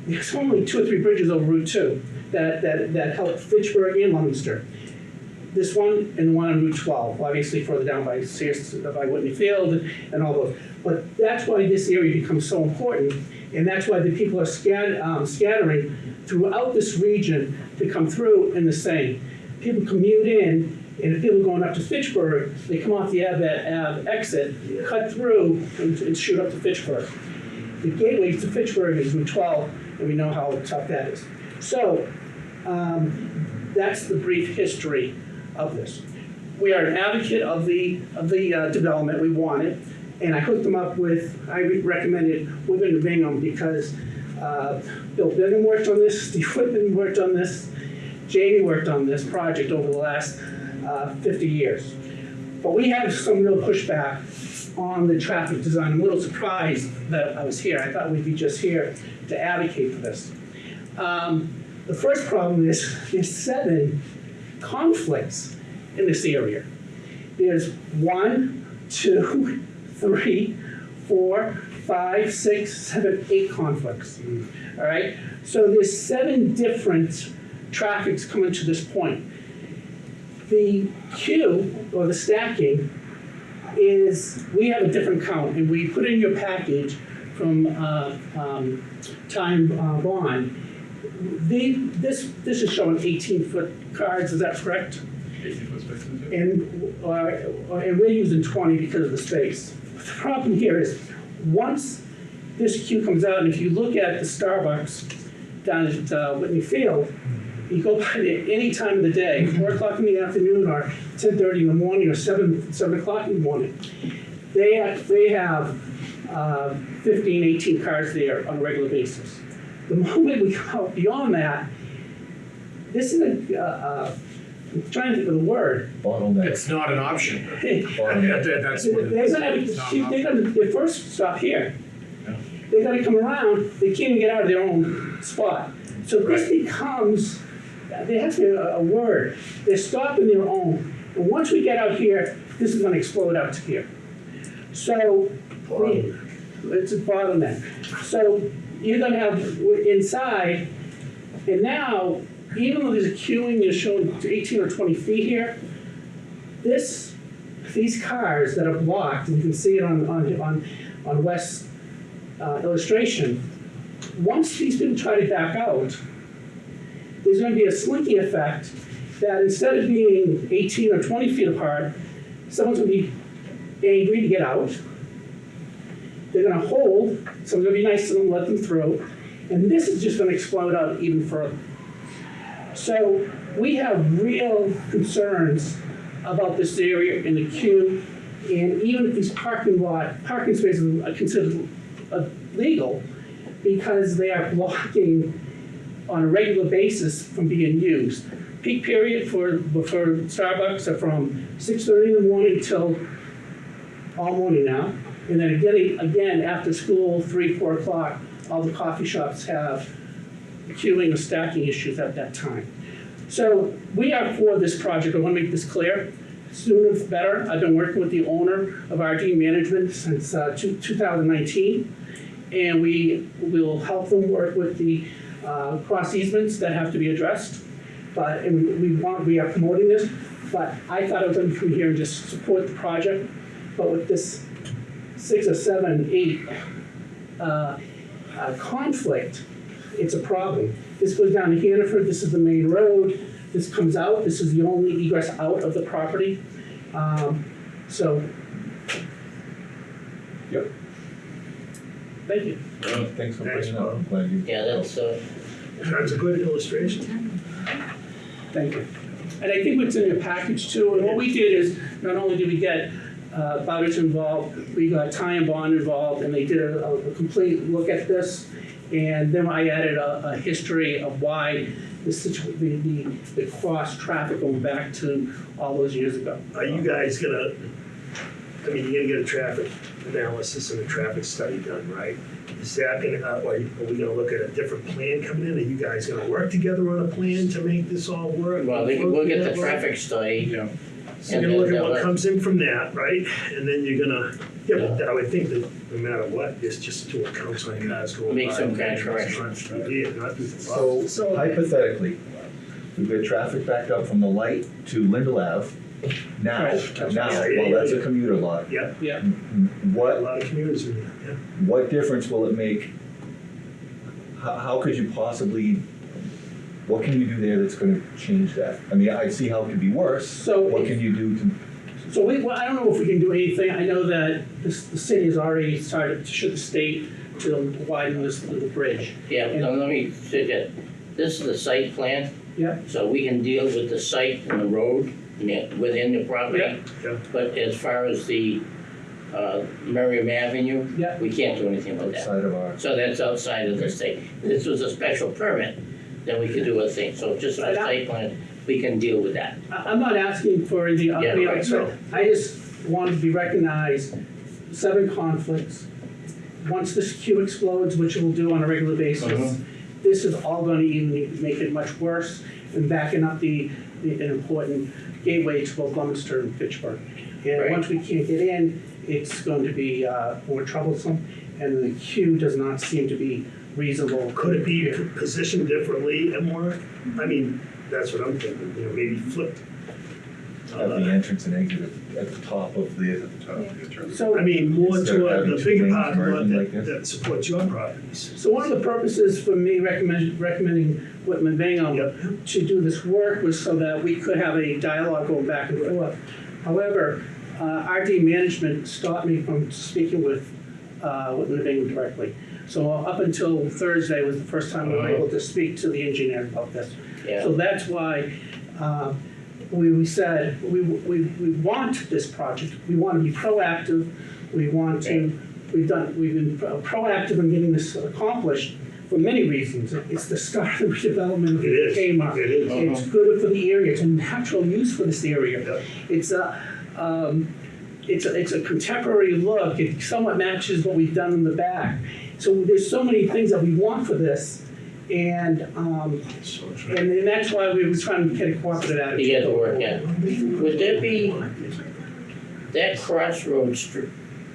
There's only 2 or 3 bridges over Route 2 that help Fitchburg and Leominster. This one and the one on Route 12, obviously further down by Whitney Field and all those. But that's why this area becomes so important, And that's why the people are scattering throughout this region to come through in the same. People commute in, and if people are going up to Fitchburg, they come off the Ave exit, cut through, and shoot up to Fitchburg. The gateway to Fitchburg is Route 12, and we know how tough that is. So, that's the brief history of this. We are an advocate of the development. We want it, and I hooked them up with. I recommended Woodman Bingham because Bill Bingham worked on this, Steve Whitman worked on this, Jamie worked on this project over the last 50 years. But we have some real pushback on the traffic design. I'm a little surprised that I was here. I thought we'd be just here to advocate for this. The first problem is there's 7 conflicts in this area. There's 1, 2, 3, 4, 5, 6, 7, 8 conflicts. All right? So there's 7 different traffics coming to this point. The queue, or the stacking, is, we have a different count, and we put in your package from Time Bond. This is showing 18-foot cars, is that correct? 18-foot spaces. And we're using 20 because of the space. The problem here is, once this queue comes out, and if you look at the Starbucks down at Whitney Field, you go by there any time of the day, 4 o'clock in the afternoon, or 10:30 in the morning, or 7 o'clock in the morning. They have 15, 18 cars there on a regular basis. The moment we go beyond that, this is I'm trying to think of the word. It's not an option. That's what They're gonna, their first stop here. They gotta come around, they can't even get out of their own spot. So this becomes, there has to be a word, they're stopping their own. And once we get out here, this is gonna explode out to here. So, it's a bottleneck. So you're gonna have inside, and now, even though there's a queuing, you're showing 18 or 20 feet here, these cars that are blocked, and you can see it on West's illustration, once these people try to back out, there's going to be a slinky effect that instead of being 18 or 20 feet apart, someone's going to be angry to get out. They're going to hold, someone's going to be nice to them, let them through, and this is just going to explode out even further. So we have real concerns about this area in the queue, and even if these parking spaces are considered legal, because they are blocking on a regular basis from being used. Peak period for Starbucks are from 6:30 in the morning till all morning now, and then again after school, 3, 4 o'clock, all the coffee shops have queuing or stacking issues at that time. So we are for this project. I want to make this clear. Sooner the better. I've been working with the owner of RD Management since 2019, and we will help them work with the cross easements that have to be addressed. We are promoting this, but I thought I was going to come here and just support the project. But with this 6 or 7, 8 conflict, it's a problem. This goes down to Hannaford, this is the main road, this comes out, this is the only egress out of the property. Yep. Thank you. Thanks for bringing it up. I'm glad you. Yeah, that's a good illustration. Thank you. And I think what's in your package too, and what we did is, not only did we get Bowditch involved, we got Ty and Bond involved, and they did a complete look at this. And then I added a history of why the cross traffic going back to all those years ago. Are you guys gonna, you're gonna get a traffic analysis and a traffic study done, right? Is that gonna, are we gonna look at a different plan coming in? Are you guys gonna work together on a plan to make this all work? well, we'll get the traffic study. Yeah. So you're gonna look at what comes in from that, right? And then you're gonna, but I would think that no matter what, it's just to account on cars going by. Make some kind of correction. Yeah, not through the So hypothetically, we've got traffic backed up from the light to Lindell Ave. Now, well, that's a commuter lot. Yeah, Yeah. a What lot of commuters in there, yeah. what difference will it make how could you possibly, what can you do there that's gonna change that? I mean, I see how it could be worse. So What if- can you do to, So well, I don't know if we can do anything. I know that the city has already started to show the state to widen the bridge. Yeah, now let me suggest, this is the site plan. Yeah. So we can deal with the site and the road within the property. Yeah. But as far as the Merriam Avenue, Yeah. we can't do anything with that. outside of our, So that's outside of the state. If this was a special permit, then we could do a thing. So just our site plan, we can deal with that. I'm not asking for the, Yeah, right. so I just want to be recognized, 7 conflicts. Once this queue explodes, which it will do on a regular basis, this is all going to even make it much worse and backing up an important gateway to both Leominster and Fitchburg. And Right. once we can't get in, it's going to be more troublesome, and the queue does not seem to be reasonable. Could it be positioned differently, Mark? I mean, that's what I'm thinking, maybe flipped. have the entrance and exit at the top of the, So, I mean, more Instead of to having the two bigger lanes parking lot merging like this? that supports your properties. So one of the purposes for me recommending Whitman Bingham Yep. to do this work was so that we could have a dialogue going back and forth. However, RD management stopped me from speaking with Whitman Bingham directly. So up until Thursday was the first time we were able to speak to the engineer about this. Yeah. So that's why we said we want this project. We want to be proactive. We want to. We've been proactive in getting this accomplished for many reasons. It's the start of the redevelopment of It is. Kmart. It is. It's good for the area. It's a natural use for this area. Yeah. It's a contemporary look. It somewhat matches what we've done in the back. So there's so many things that we want for this, and that's why we were trying to get a cooperative attitude. You get to work, yeah. Would there be, that crossroads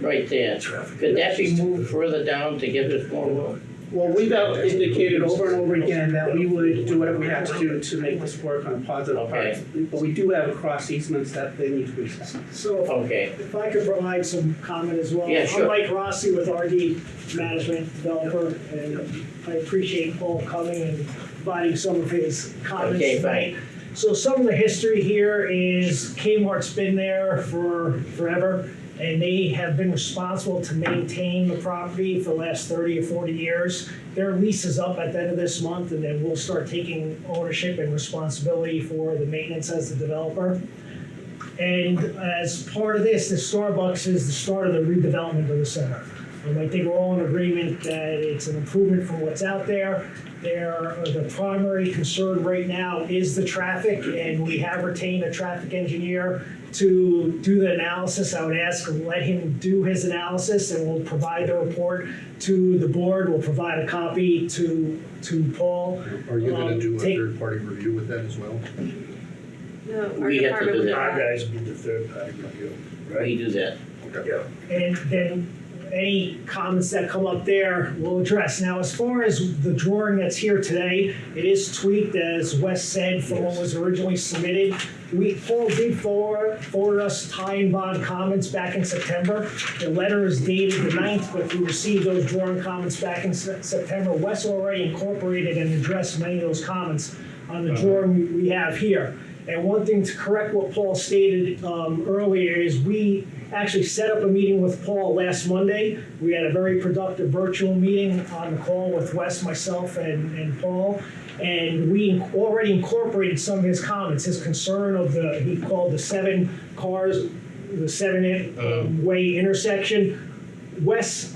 right there, could that be moved further down to give us more room? Well, we've indicated over and over again that we would do whatever we have to do to make this work on a positive Okay. part. But we do have cross easements that they need to be set. So Okay, if I could provide some comment as well. Yeah, sure. I'm Mike Rossi with RD Management Developer, and I appreciate Paul coming and providing some of his comments Okay, tonight. So some of the history here is Kmart's been there for forever, and they have been responsible to maintain the property for the last 30 or 40 years. Their lease is up at the end of this month, and then we'll start taking ownership and responsibility for the maintenance as the developer. And as part of this, the Starbucks is the start of the redevelopment of the center. I think we're all in agreement that it's an improvement from what's out there. The primary concern right now is the traffic, and we have retained a traffic engineer to do the analysis. I would ask him, let him do his analysis, and we'll provide the report to the board. We'll provide a copy to Paul. Are you gonna do a Take- third-party review with that as well? No, our We have to department do would that. Our not. guys will be the third party review, we right? do that. Yeah. And then any comments that come up there, we'll address. Now, as far as the drawing that's here today, it is tweaked, as Wes said, from what was originally submitted. Paul did forward us tie and bond comments back in September. The letter is dated the 9th, but we received those drawing comments back in September. Wes already incorporated and addressed many of those comments on the drawing we have here. And one thing to correct what Paul stated earlier is we actually set up a meeting with Paul last Monday. We had a very productive virtual meeting on the call with Wes, myself, and Paul. And we already incorporated some of his comments, his concern of he called the 7 cars, the 7-way intersection. Wes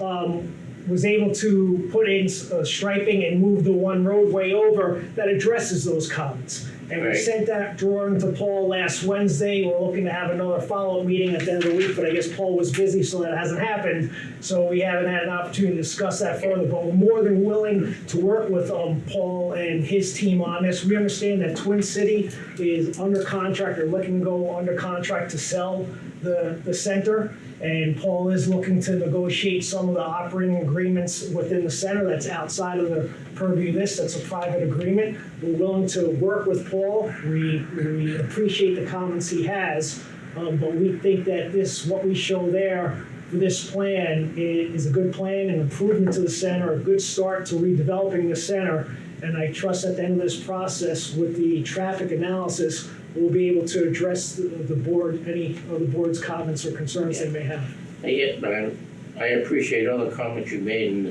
was able to put in striping and move the one roadway over that addresses those comments. And we Right. sent that drawing to Paul last Wednesday. We're looking to have another follow-up meeting at the end of the week, but I guess Paul was busy, so that hasn't happened. So we haven't had an opportunity to discuss that further, but we're more than willing to work with Paul and his team on this. We understand that Twin City is under contract, or looking to go under contract to sell the center. And Paul is looking to negotiate some of the operating agreements within the center that's outside of the purview of this. That's a private agreement. We're willing to work with Paul. We appreciate the comments he has, but we think that what we show there for this plan is a good plan, an improvement to the center, a good start to redeveloping the center. And I trust at the end of this process, with the traffic analysis, we'll be able to address the board, any of the board's comments or concerns they may have. I appreciate all the comments you made, and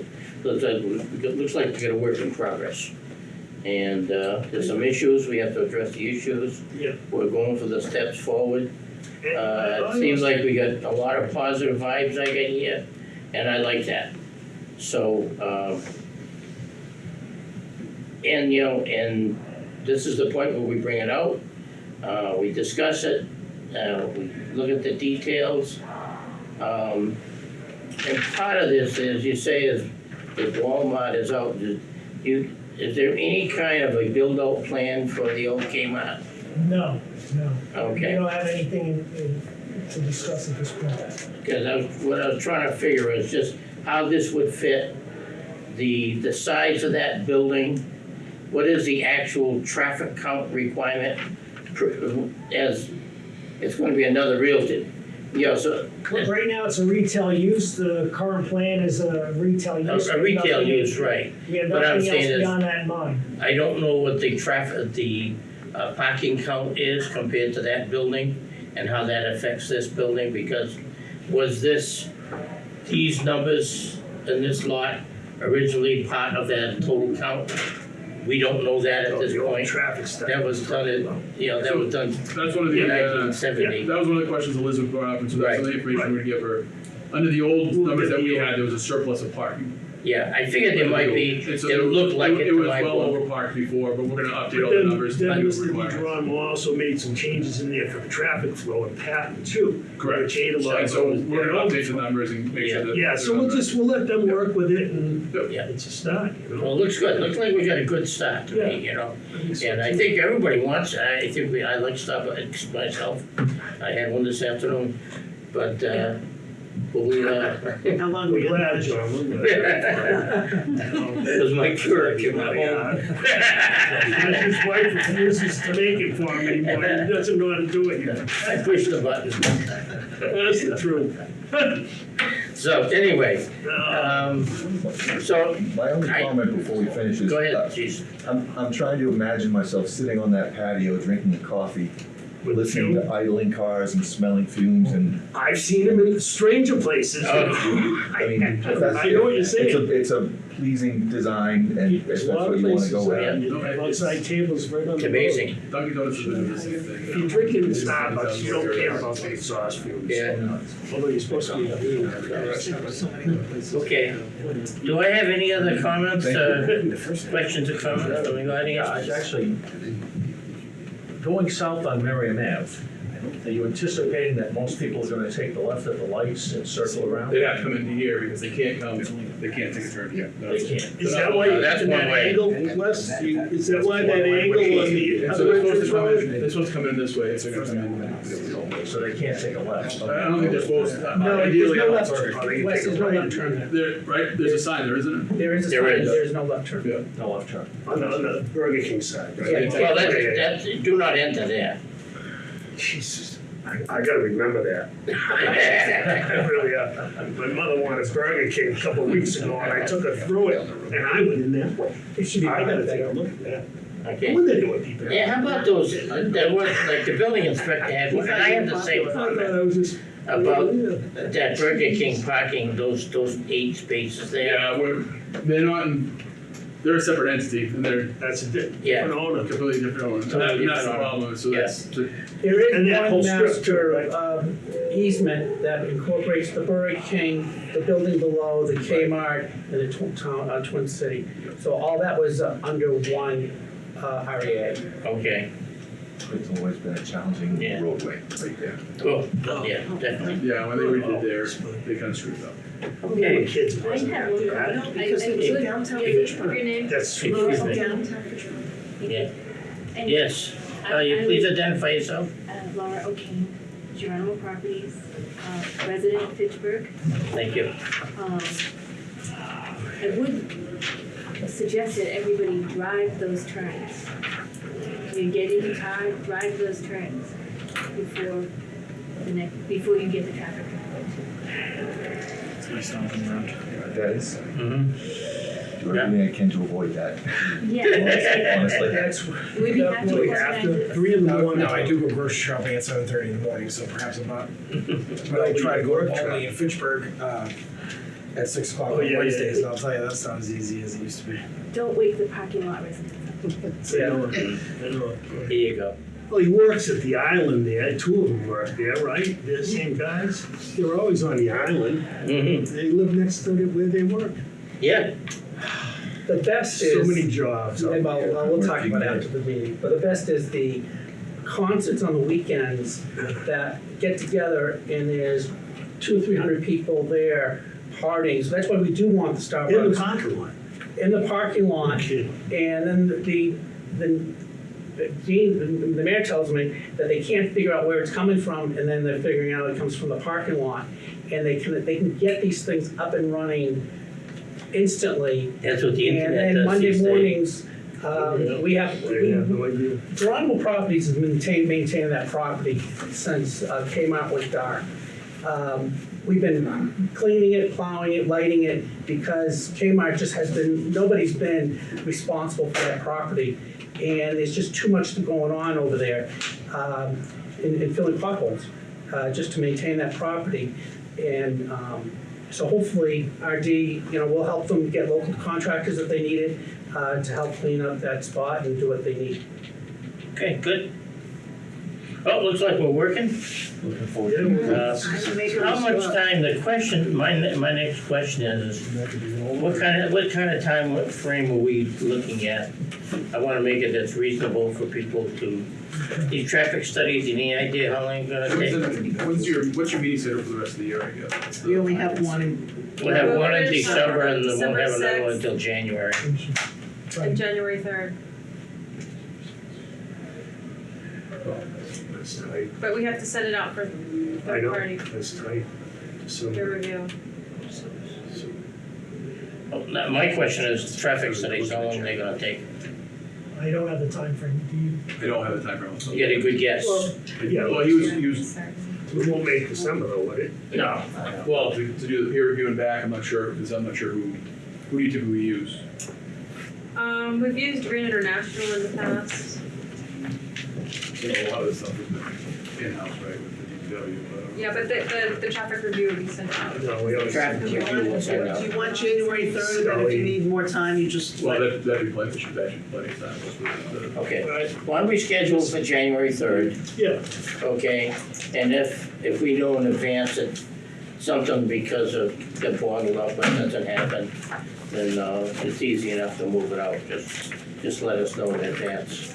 it looks like we got a work in progress. And there's some issues, we have to address the issues. Yeah. We're going for the steps forward. It seems like we got a lot of positive vibes I get here, and I like that. So, and you know, and this is the point where we bring it out, we discuss it, we look at the details. And part of this, as you say, is if Walmart is out, is there any kind of a build-out plan for the old Kmart? No. We Okay, don't have anything to discuss at this point. because what I was trying to figure is just how this would fit, the size of that building, what is the actual traffic count requirement, as it's gonna be another realty. Yeah, so. Right now, it's a retail use. The current plan is a retail use. A retail use, right. We have What I'm nothing else saying is- beyond that in mind. I don't know what the parking count is compared to that building and how that affects this building, because was these numbers in this lot originally part of that total count? We don't know that at this The old point. traffic study. That was done that was done That's one of the, in 1970. that was one of the questions Elizabeth brought up, and so that's some of the information Right. we're gonna give her. Under the old numbers that we had, there was a surplus of parking. Yeah, I figured there might be, And so it looked like it It to was my well book. overparked before, but we're gonna update all But the numbers to then new Mr. requirements. DeGeronimo also made some changes in there for the traffic flow and pattern too. Correct. Which aid a lot And of so those. we're gonna update the numbers and make sure that. Yeah, so we'll let them work with it, and Yeah. it's a start, you Well, know? it looks good, looks like we got a good start to me, you know? And I think everybody wants it. I like Starbucks myself. I had one this afternoon, but How long We're we glad, in? John, we're glad. it was my cure, came out Yeah. home. His wife refuses to make it for him anymore, he doesn't know how to do it yet. I pushed the button. That's the truth. So anyway, so, My only I- comment before we finish is. go ahead, Chief. I'm trying to imagine myself sitting on that patio drinking coffee, With listening fume. to idling cars and smelling fumes and, I've seen him in stranger places. Oh. I mean, I that's. know what you're saying. It's a pleasing design and if There's that's a lot what of you wanna places go with. Yeah. you have outside tables right on the road. It's amazing. Dunkin' Donuts is doing the same If thing. you're drinking Starbucks, you don't care about the exhaust fumes. Yeah. Although you're supposed to be doing that. Okay. Do I have any other comments, questions or comments from the Yeah, audience? it's actually, going south on Merriam Ave, are you anticipating that most people are gonna take the left at the lights and circle around? They'd have to come into here because they can't take a turn here. They can't. Is that why you're That's in that one way. angle, Wes? Is that why that angle on the So other they're supposed entrance to come road? in, this one's coming in this way, it's gonna come in. So they can't take a left? I don't think they're supposed to, No, ideally. there's no I left don't- turn. West, there's no left turn there. There, right, there's a sign there, isn't it? There is a There sign, is. there's no left turn. Yeah. No left turn. On the Burger King side, right? Yeah. Well, that's, do not enter there. Jesus, I gotta remember that. I really, my mother wanted Burger King a couple of weeks ago, and I took her through it, and I went in there. It should be. I gotta take a look at that. Okay. What are they doing, people? Yeah, how about those, that was, like the building inspector had, and I had the same I thought comment I was just. about that Burger King parking, those 8 spaces there. Yeah, they're not in, they're a separate entity, and they're That's a Yeah. different owner. completely different owner. Totally That's the different owner. problem, so Yeah. that's, There And is that whole one strip, master right? easement that incorporates the Burger King, the building below, the Kmart, and the Twin City. So all that was under one REA. Okay, It's always been a challenging Yeah. roadway right there. cool, yeah, definitely. yeah, when they redid theirs, they kind of screwed up. Okay. Kids, I wasn't have that one. bad? Because I it's would- downtown your Fitchburg. name? That's Excuse true. me. Downtown Fitchburg. Yeah, And, yes. You please identify yourself? Laura O'Kane, Geronimo Properties, resident of Fitchburg. Thank you. I would suggest that everybody drive those turns. You get in your car, drive those turns before you get the traffic control. That is, Mm-hmm. do everything I can to avoid that, Yeah. honestly. We'd be happy to Really organize after it. 3 in the morning. No, I do go grocery shopping at 7:30 in the morning, so perhaps I'm not. But I try to go to Bowley in Fitchburg at 6 o'clock Oh, on yeah, yeah, Wednesdays, yeah. and I'll tell you, that's not as easy as it used to be. Don't wake the parking lot residents up. I know. Here you go. Well, he works at the island there, 2 of them work there, right? They're the same guys. They're always on the island. Mm-hmm. They live next to where they work. Yeah, The best So is. many jobs. out Well, there. we'll talk about it after the meeting, but the best is the concerts on the weekends that get together and there's 200-300 people there partying. So that's why we do want the In the Starbucks parking lot. in the parking lot. Kidding. And then the mayor tells me that they can't figure out where it's coming from, and then they're figuring out it comes from the parking lot. And they can get these things up and running instantly. that's what the And internet then does Monday these days. mornings, we have, I have no idea. Geronimo Properties has maintained that property since Kmart was dark. We've been cleaning it, plowing it, lighting it, because Kmart just nobody's been responsible for that property. And there's just too much going on over there in filling potholes, just to maintain that property. And so hopefully RD, we'll help them get local contractors if they need it, to help clean up that spot and do what they need. Okay, good. Oh, looks like we're working. Looking forward to it. How much time, my next question is, what kind of time frame are we looking at? I wanna make it that's reasonable for people to, these traffic studies, any idea how long it's gonna take? What's your meeting schedule for the rest of the year, I guess? We only have one in, We'll have one in December, December and then we'll have December another one 6th. until January. And January 3rd. That's tight. But we have to set it out for I third know, party that's tight. So, peer review. Oh, now, my question is, traffic studies, how long are they gonna take? I don't have the time frame. Do you? I don't have the time frame. You get a good guess? yeah, Well, he was, we won't make December though, would it? No. well, to do the peer review and back, I'm not sure, because I'm not sure who do you typically use? We've used Green International in the past. A lot of this stuff is in-house, right, with the DPW, but. Yeah, but the traffic review would be sent out. No, we always. Traffic do you review will send out. want January 3rd, and if you need more time, you just Well, let. that'd be plenty, that should be plenty of time. Okay, why don't we schedule for January 3rd, Yeah, okay? And if we know in advance that something because of the bottled up and doesn't happen, then it's easy enough to move it out, just let us know in advance.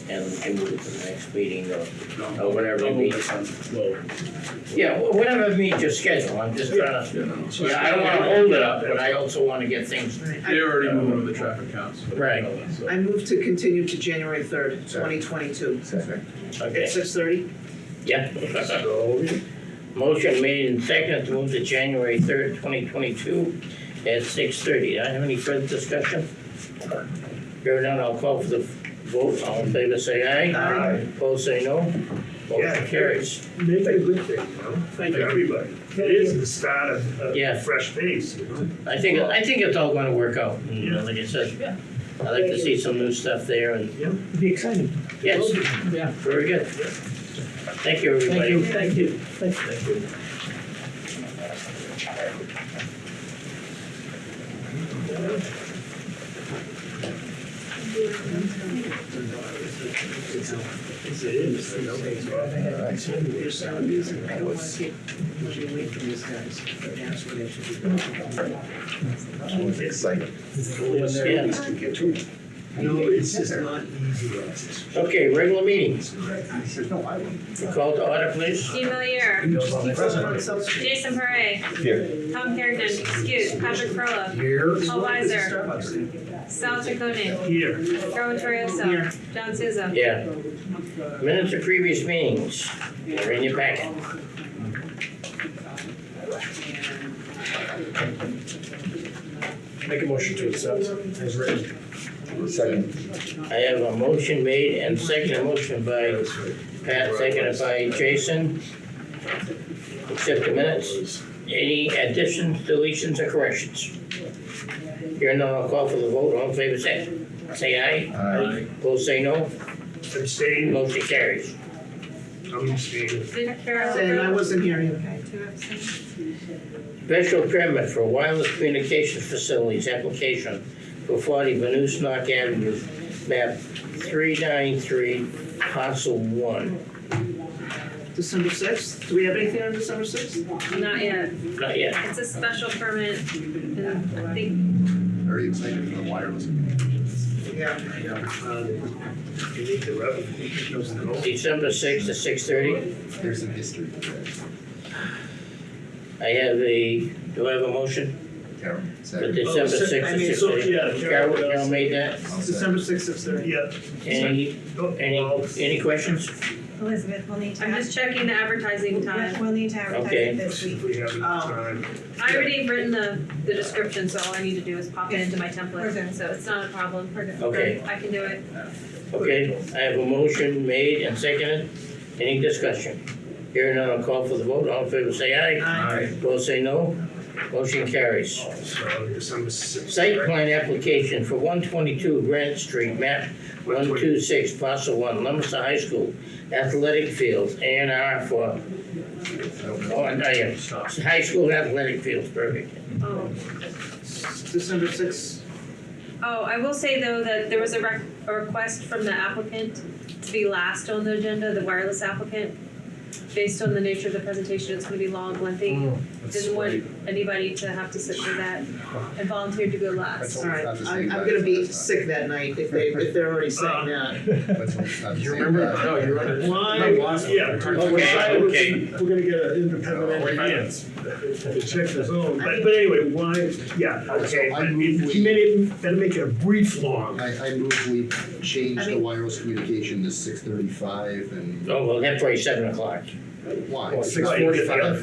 And we can move it to the next meeting or whatever it means. Yeah, whatever means your schedule, I'm just trying to, yeah, I don't wanna hold it up, but I also wanna get things, They're already moving with the traffic counts. Right. I move to continue to January 3rd, 2022. At okay, 6:30? yeah. so, Motion made and seconded to move to January 3rd, 2022 at 6:30. I have any further discussion? Hearing none, I'll call for the vote. All in favor, say aye. Aye. Opposed, say no. Yeah. Motion carries. make it a good thing, Thank for you. everybody. It is the start of Yeah. a fresh pace, I think it's all gonna work out. Like I said, I like to see some new stuff there and, It'd be exciting. yes, Yeah. very good. Thank you, everybody. Thank you. Thank you. It is, you know, You're selling music, I don't want to get, away from these guys. That's what they should be doing. It's exciting. Yeah. No, it's just not easy access. Okay, regular meeting. There's no island. Call to order, please. Steve Valier, Jason Parre, Here. Tom Carrigan, excuse, Patrick Furlow, Paul Weiser, Sal Chaconi, Here, Carol Torioso, John Souza. Yeah. Minutes of previous meetings. They're in your packet. Make a motion to accept as written. Second. I have a motion made and second, a motion by Pat, seconded by Jason. Accept the minutes. Any additions, deletions, or corrections? Here none, I'll call for the vote. All in favor, say aye. Aye. Opposed, say no. Abstain, Motion carries. I'm abstaining. And I wasn't here. Okay, 2 abstain. Special permit for wireless communications facilities application for 40 Venusnock Avenue, map 393, parcel 1. December 6th, do we have anything on December 6th? Not yet. Not yet. It's a special permit, and I think, Very excited for the wireless communications. Yeah. You need the revenue. December 6th at 6:30. There's some history to that. I have do I have a motion Karen, for second. December 6th I at mean, so, 6:30? yeah, Carol made that. I'll December 6th, 6:30. Yeah. Any questions? Elizabeth, we'll need to. I'm just checking the advertising time. We'll need to advertise Okay. it this week. If we have enough time. I already written the description, so all I need to do is pop it into my We're template, good. so it's not a problem. Okay. I can do it. Okay, I have a motion made and seconded. Any discussion? Hearing none, I'll call for the vote. All in favor, say aye. Aye. Opposed, say no. Motion carries. So December 6th. Site plan application for 122 Granite Street, map 126, parcel 1, Leominster High School, athletic fields, A&R for, high school athletic fields, perfect. Oh. December 6th. Oh, I will say though that there was a request from the applicant to be last on the agenda, the wireless applicant. Based on the nature of the presentation, it's gonna be long, lengthy. Didn't want anybody to have to sit through that and volunteered to go last. All right, I'm gonna be sick that night if they're already saying that. You remember? No, you're on it. Why, yeah. Okay. We're gonna get an independent engineer to check the zone, but anyway, why, yeah, okay, So I but move you better make it a brief long. I move we change I the mean- wireless communication to 6:35 and Oh, well, that's right, 7 o'clock. why? Well, you got-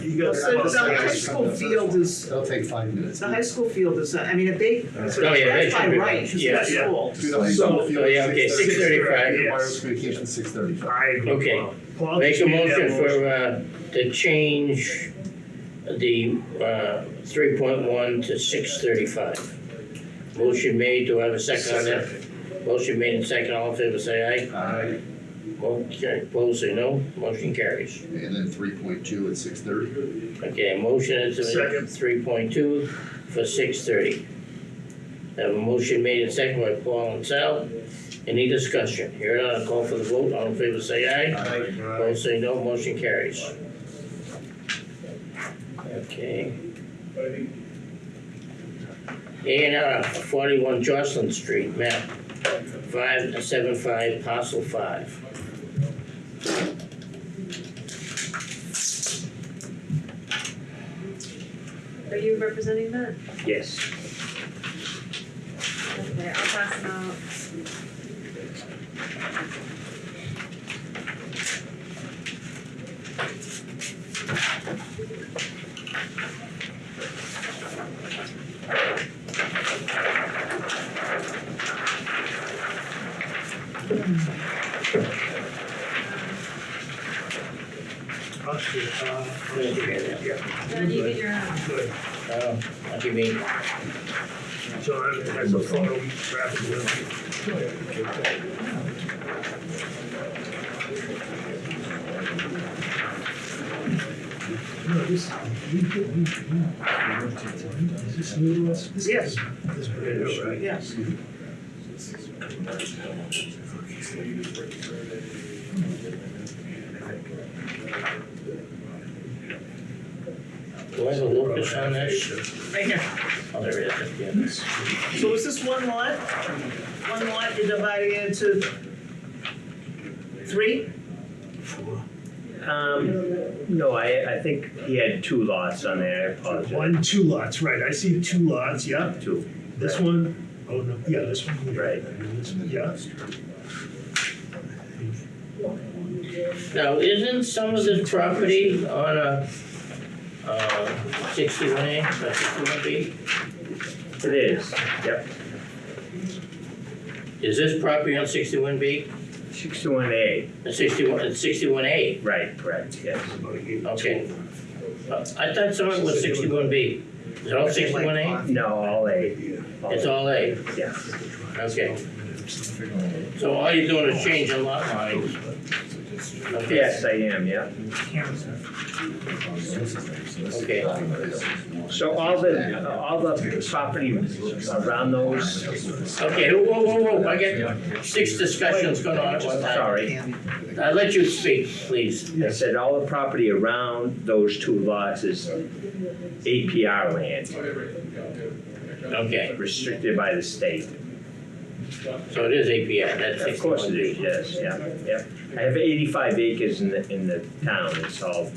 you got- So the high school field is, It'll take 5 minutes. the high school field is, I mean, if they, Oh, yeah, that's that by should be right, right. it's Yeah, a school. Do the high school field Oh, yeah, okay, 6:35. Yes. Wireless communication 6:35. I agree. Okay. Paul Make just a made that motion for, to change the 3.1 to 6:35. Motion made, do I have a second on that? Motion made and second, all in favor, say aye. Aye. Okay, opposed, say no, motion carries. And then 3.2 at 6:30. Okay, motion is Second. 3.2 for 6:30. Have a motion made and second by Paul and Sal. Any discussion? Here none, I'll call for the vote, all in favor, say aye. Opposed, say no, motion carries. Okay. A&R 41 Jocelyn Street, map 575, parcel 5. Are you representing that? Yes. Okay, I'll pass it out. Then you get your own. Good. What do you mean? John has a photographic with Yes. This is right. Yes. Do I have a locus on this? Right here. Oh, there it is. So is this one lot? One lot, you're dividing it into 3? No, I think he had 2 lots on there, I apologize. 1, 2 lots, right, I see 2 lots, yeah. 2. This one, oh no, yeah, this one. Right. And this one, yeah. Now, isn't some of this property on a 61A, 61B? It is, yep. Is this property on 61B? 61A, 61A, right, correct, yes. okay. I thought some of it was 61B. Is it all 61A? No, all A. It's all A, Yeah. okay. So all you're doing is changing lot lines. Okay. Yes, I am, yeah. Okay, So all the property around those, okay, whoa, I got 6 discussions going on at one time. sorry, I'll let you speak, please. I said all the property around those 2 lots is APR land, Okay, restricted by the state. so it is APR, that's Of course it 61B. is, yes, yeah. I have 85 acres in the town, it's all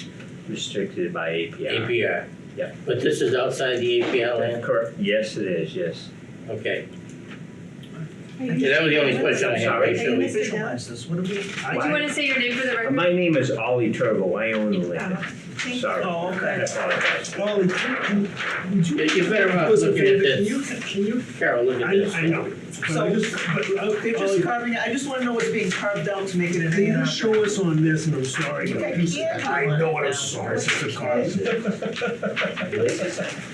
restricted by APR. APR. Yeah. But this is outside the APR land? Correct, yes, it is, yes. Okay. Yeah, that was the only question I had, right, Shirley? Visualize this, what do we? Do you wanna say your name for the record? My name is Ollie Turbo, I own the land. Sorry. Oh, okay. I apologize. Ollie, would you? You're better off Do us a looking at favor, this. Can you, Carol, look at this. I know. So, they're just carving it, I just wanna know what's being carved out to make it an Can you A&R. show us on this, and I'm sorry. Yeah. I know what I'm sorry, it's a car.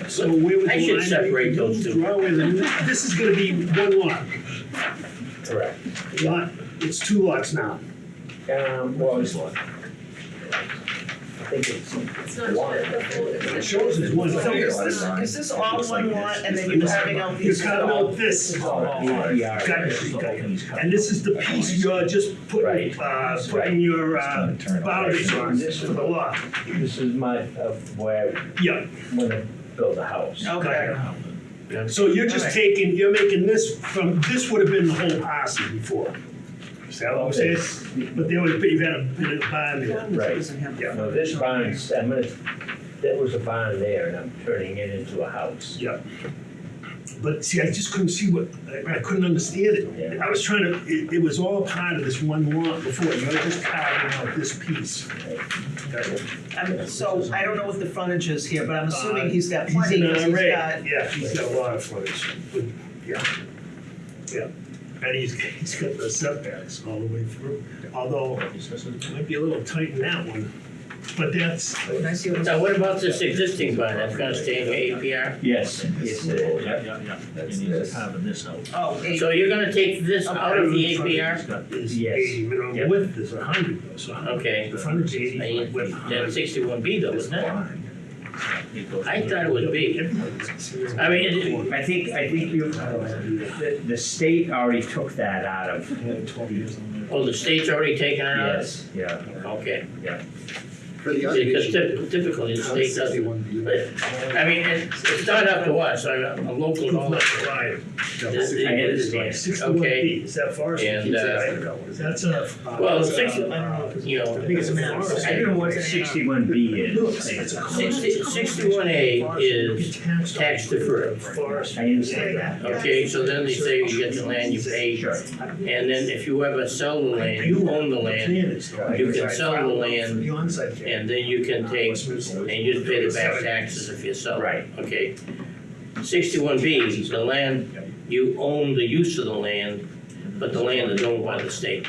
So where would the I should line be? separate those two. Draw where this is gonna be one lot. Correct. Lot, it's 2 lots now. Well, it's one. I think it's It's not the full, It it's shows it's one. So is this all one lot and then you're carving out You're these? carving out this. Got it. And this is the piece you're just putting, putting your boundaries on for the lot. This is my, where Yeah. I'm gonna build a house. Okay. So you're just taking, you're making this from, this would have been the whole parcel before. Is that what I'm saying? But there would be, you've had a bit of barn there. Right. Yeah. No, this barn's, that was a barn there and I'm turning it into a house. Yeah. But see, I just couldn't see what, I couldn't understand it. Yeah. I was trying to, it was all part of this one lot before, you're just carving out this piece. So I don't know what the frontage is here, but I'm assuming he's got plenty, He's because in he's an array. got. Yeah, he's got a lot of frontage. Yeah. Yeah. And he's got the setbacks all the way through, although it might be a little tight in that one, but that's, Can I see what? Now, what about this existing barn, that's gonna stay in your APR? Yes, yes, it is. And he's carving this out. Oh, eight. So you're gonna take this out of the APR? is Yes. 80, minimum Yeah. width is 100 though, so Okay. the frontage is 80, That's width 100. 61B though, isn't it? I thought it was B. I mean, I think you, the state already took that out of. oh, the state's already taken it out? Yes, yeah. Okay. For the Because undivision, typically the state doesn't. 61B. But, I mean, it's not up to us, I'm a local knowledge. I understand. 61B, is that forest? And, That's a. Well, six, you I know, think it's a forest. I don't know what 61B is. 61A is tax deferred. Forest. I understand that. Okay, so then they say you get the land, you pay. Sure. And then if you ever sell the land, you own the land, you can sell the land, and then you can take, and you just pay the back taxes if you sell it. Right. Okay. 61B, the land, you own the use of the land, but the land is owned by the state.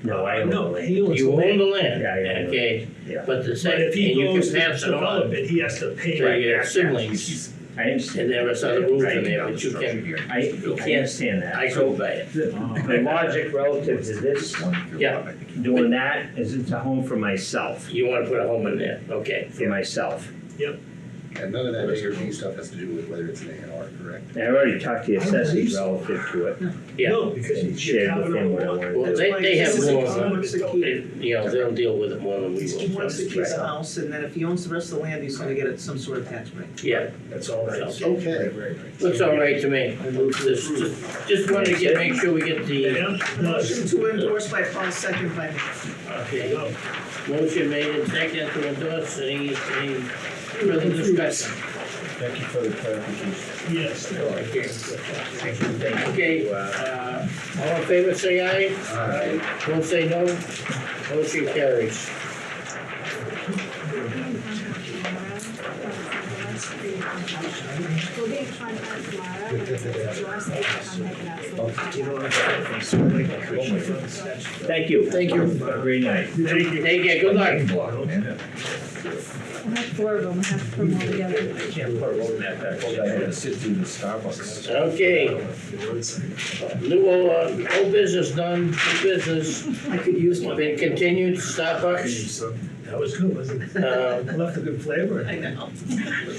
No, I own the No, land. he owns the You own land. the land, Yeah, yeah. okay? Yeah. But the But same, if and he you goes can to pass it develop on it, he has to pay to your back siblings. taxes. I understand. And there are other rules in there, but you can, I understand that. I So couldn't buy it. the logic relative to this, Yeah, doing that, is it's a home for myself, you wanna put a home in there, okay. for myself. And none of that A or B stuff has to do with whether it's an A and R, correct? I already talked to the assessors relative to it, Yeah, No, because and you're shared with counting him on what I one. wanted. well, they have This is more, wants to keep- you know, they'll deal with it more than we He will. wants to keep the house, and then if he owns the rest of the land, he's gonna get some sort of tax break. Yeah, That's all right. Okay. looks all right to me. Just wanted to make sure we get the, Yeah, no, Motion to endorse by Paul, second by me. okay, motion made and seconded to endorse, any further discussion? Thank you for the clarification. yes. Okay, all in favor, say aye. Aye. Don't say no, motion carries. We'll be in contact tomorrow, and it's your state contacting us. You know, I'm so like, Thank you. Thank you. Have a great night. Thank you. Take care, good luck. We'll have 4 of them, we'll have to put them all together. Can't put a road map back. I had to sit through the Starbucks. Okay, new, old business done, new business, I could use one. been continued, Starbucks. That was good, wasn't it? Left a good flavor. I know.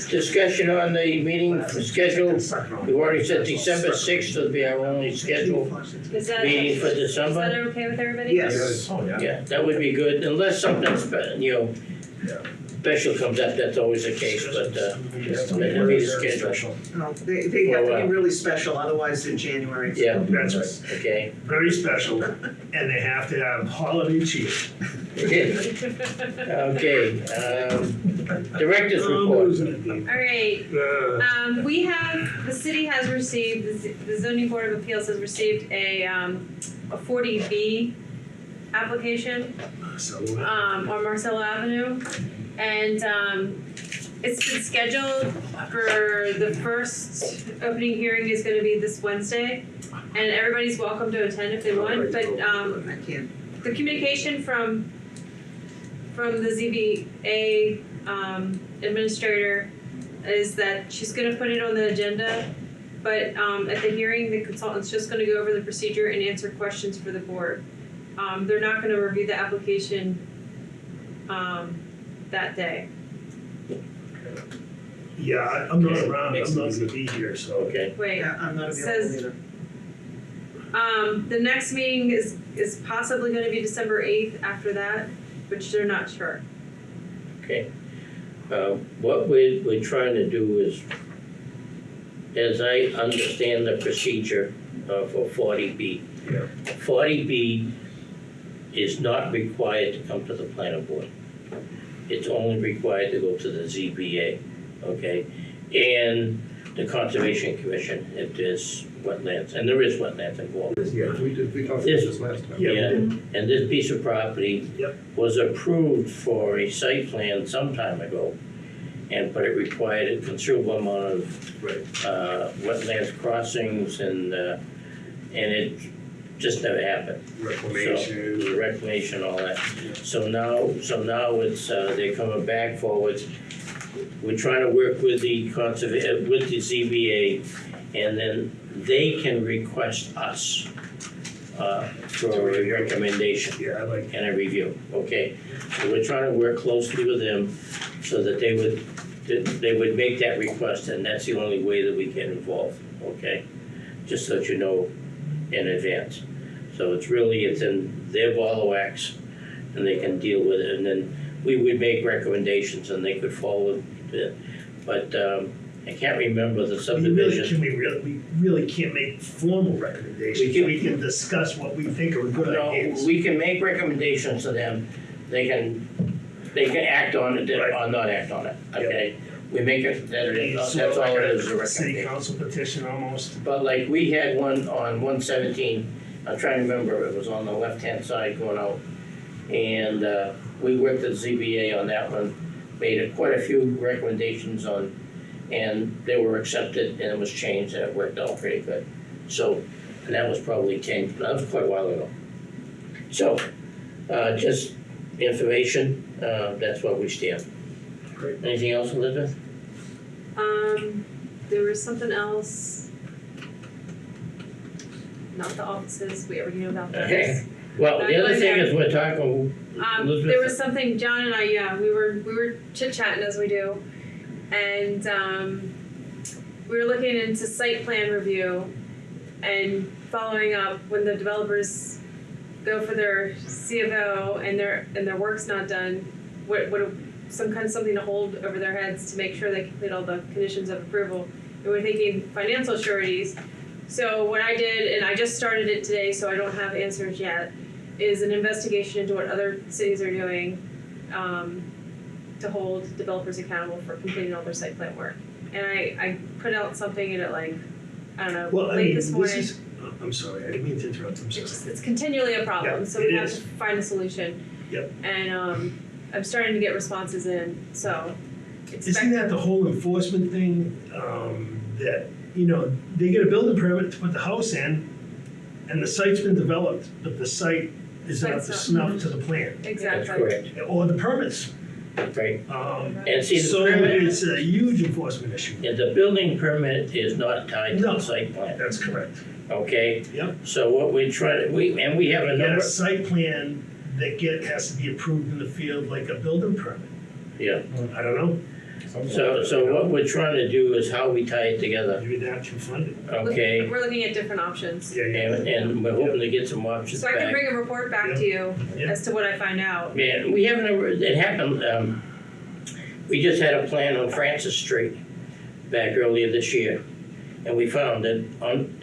Discussion on the meeting schedule, we've already said December 6th will be our only scheduled Is that, meeting for is that December. okay with everybody? Yes. Oh, yeah. Yeah, that would be good, unless something, special comes up, that's always the case, but, that'd be the schedule. No, they have to be really special, otherwise they're January. Yeah, That's right. okay. Very special, and they have to have holiday cheer. Okay, director's report. All right, we have, the city has received, the zoning board of appeals has received a 40B application, on Marcelo Avenue. And, it's been scheduled for the first opening hearing is gonna be this Wednesday. And everybody's welcome to attend if they want, but, I can't. the communication from the ZBA administrator is that she's gonna put it on the agenda, but at the hearing, the consultant's just gonna go over the procedure and answer questions for the board. They're not gonna review the application that day. Yeah, I'm not around, I'm not gonna be here, so. Okay, Wait, Yeah, I'm not it available says either. the next meeting is possibly gonna be December 8th after that, which they're not sure. okay. What we're trying to do is, as I understand the procedure for 40B, Yeah. 40B is not required to come to the planning board. It's only required to go to the ZBA, okay? And the Conservation Commission if there's wetlands, and there is wetlands involved. Yeah, we talked about this last time. Yeah. And this piece of property Yep. was approved for a site plan some time ago. But it required a considerable amount of Right. wetlands crossings and it just never happened. Reclamation. So, reclamation, all that. So now it's, they're coming back forward. We're trying to work with the with the ZBA, and then they can request us for a recommendation Yeah, I like. and a review, okay? So we're trying to work closely with them so that they would make that request, and that's the only way that we get involved, okay? Just so that you know in advance. So it's in their ball of wax, and they can deal with it, and then we would make recommendations and they could follow it. But I can't remember the subdivision. We really can't make formal recommendations. We can discuss what we think are good ideas. No, we can make recommendations to them, they can act on it or not act on it, okay? We make it, that's all it is, a City recommendation. council petition almost. But like we had one on 117, I'm trying to remember, it was on the left-hand side going out. And we worked at ZBA on that one, made quite a few recommendations on, and they were accepted and it was changed and it worked out pretty good. So, and that was probably changed, that was quite a while ago. So, just information, that's what we stand. Great. Anything else, Elizabeth? There was something else. Not the offices, we already know about those. Okay. Well, the other thing is we're talking, Elizabeth. There was something, John and I, we were chit-chatting as we do, and we were looking into site plan review and following up when the developers go for their C of O and their work's not done, what something to hold over their heads to make sure they complete all the conditions of approval. And we're thinking financial sureties. So what I did, and I just started it today, so I don't have answers yet, is an investigation into what other cities are doing to hold developers accountable for completing all their site plan work. And I put out something in it like, I don't know, Well, I late mean, this morning. I'm sorry, I didn't mean to interrupt, I'm sorry. It's continually a problem, Yeah, so we it have is. to find a solution. Yep. And I'm starting to get responses in, so. Isn't that the whole enforcement thing, that, you know, they get a building permit to put the house in, and the site's been developed, but the site is not to snuff to the plan, That's Exactly. correct, or the permits. right? And see, the So permit, it's a huge enforcement issue. and the building permit is not tied to No. the site plan, That's correct. okay? Yep. So what we try to, we have a You get number, a site plan that has to be approved in the field like a building permit. yeah. I don't know, So what we're trying to do is how we tie it together, maybe that can fund it. okay? We're looking at different options. Yeah, yeah. And we're hoping to get some options So I can back. bring a report back to you Yeah. as to what I find out. Yeah, we haven't ever, it happened, we just had a plan on Francis Street back earlier this year. And we found that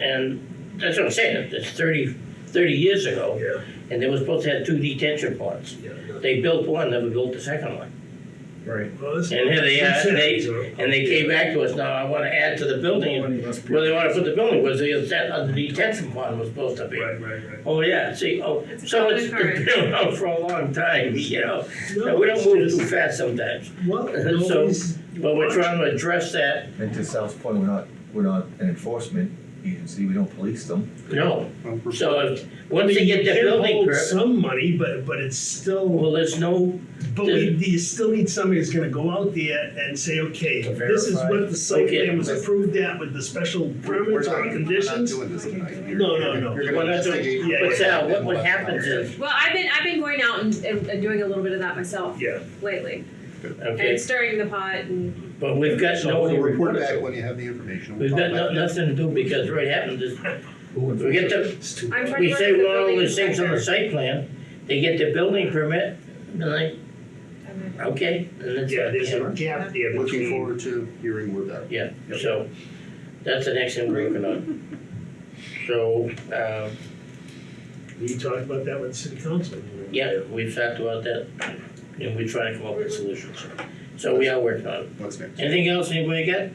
and that's what I'm saying, it's 30 years ago. Yeah. And they were supposed to have 2 detention ponds. Yeah. They built one, never built the second one. Right. Well, this- And here they are, that's it. and they came back to us, now I wanna add to the building. Well, they wanna put the building, was the detention pond was supposed to be. Right. Oh, yeah, see, It's a so common it's occurrence. been around for a long time, you know? No, We don't it's move just- too fast sometimes. Well, So- nobody's- But we're trying to address that, And to Sal's point, we're not an enforcement agency, we don't police them. no. Well, So if, I once mean, they get you the can building hold permit, some money, but it's still, well, there's no, but you still need somebody who's gonna go out there and say, okay, To this is verify. what the site Okay. plan was approved at with the special permits or conditions. We're not doing this tonight. No. You're We're gonna not doing- investigate. Yeah, but Sal, what happens is, Well, I've been going out and doing a little bit of that myself Yeah, lately. okay, And stirring the pot and, but we've got So we'll no, report back when you have the information. We'll we've got talk about it. nothing to do, because what happens is, we get the, it's too. I'm trying we to work say with the we want all building these things on the inspector. site plan, they get the building permit, and like, okay, and that's. Yeah, there's a gap there Looking between. forward to hearing more about it. Yeah, so, that's the next thing we're working on. So, You talked about that with the city council. yeah, we've talked about that, and we're trying to come up with solutions. So we are working on it. What's next? Anything else anybody got?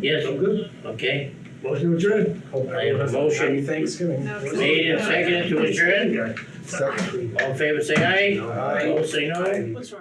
Yes, I'm good. okay. Motion adjourned. I have a motion Thanksgiving. no, made and seconded to adjourn. Second. All in favor, say aye. Aye. Opposed, say no. Aye. What's wrong?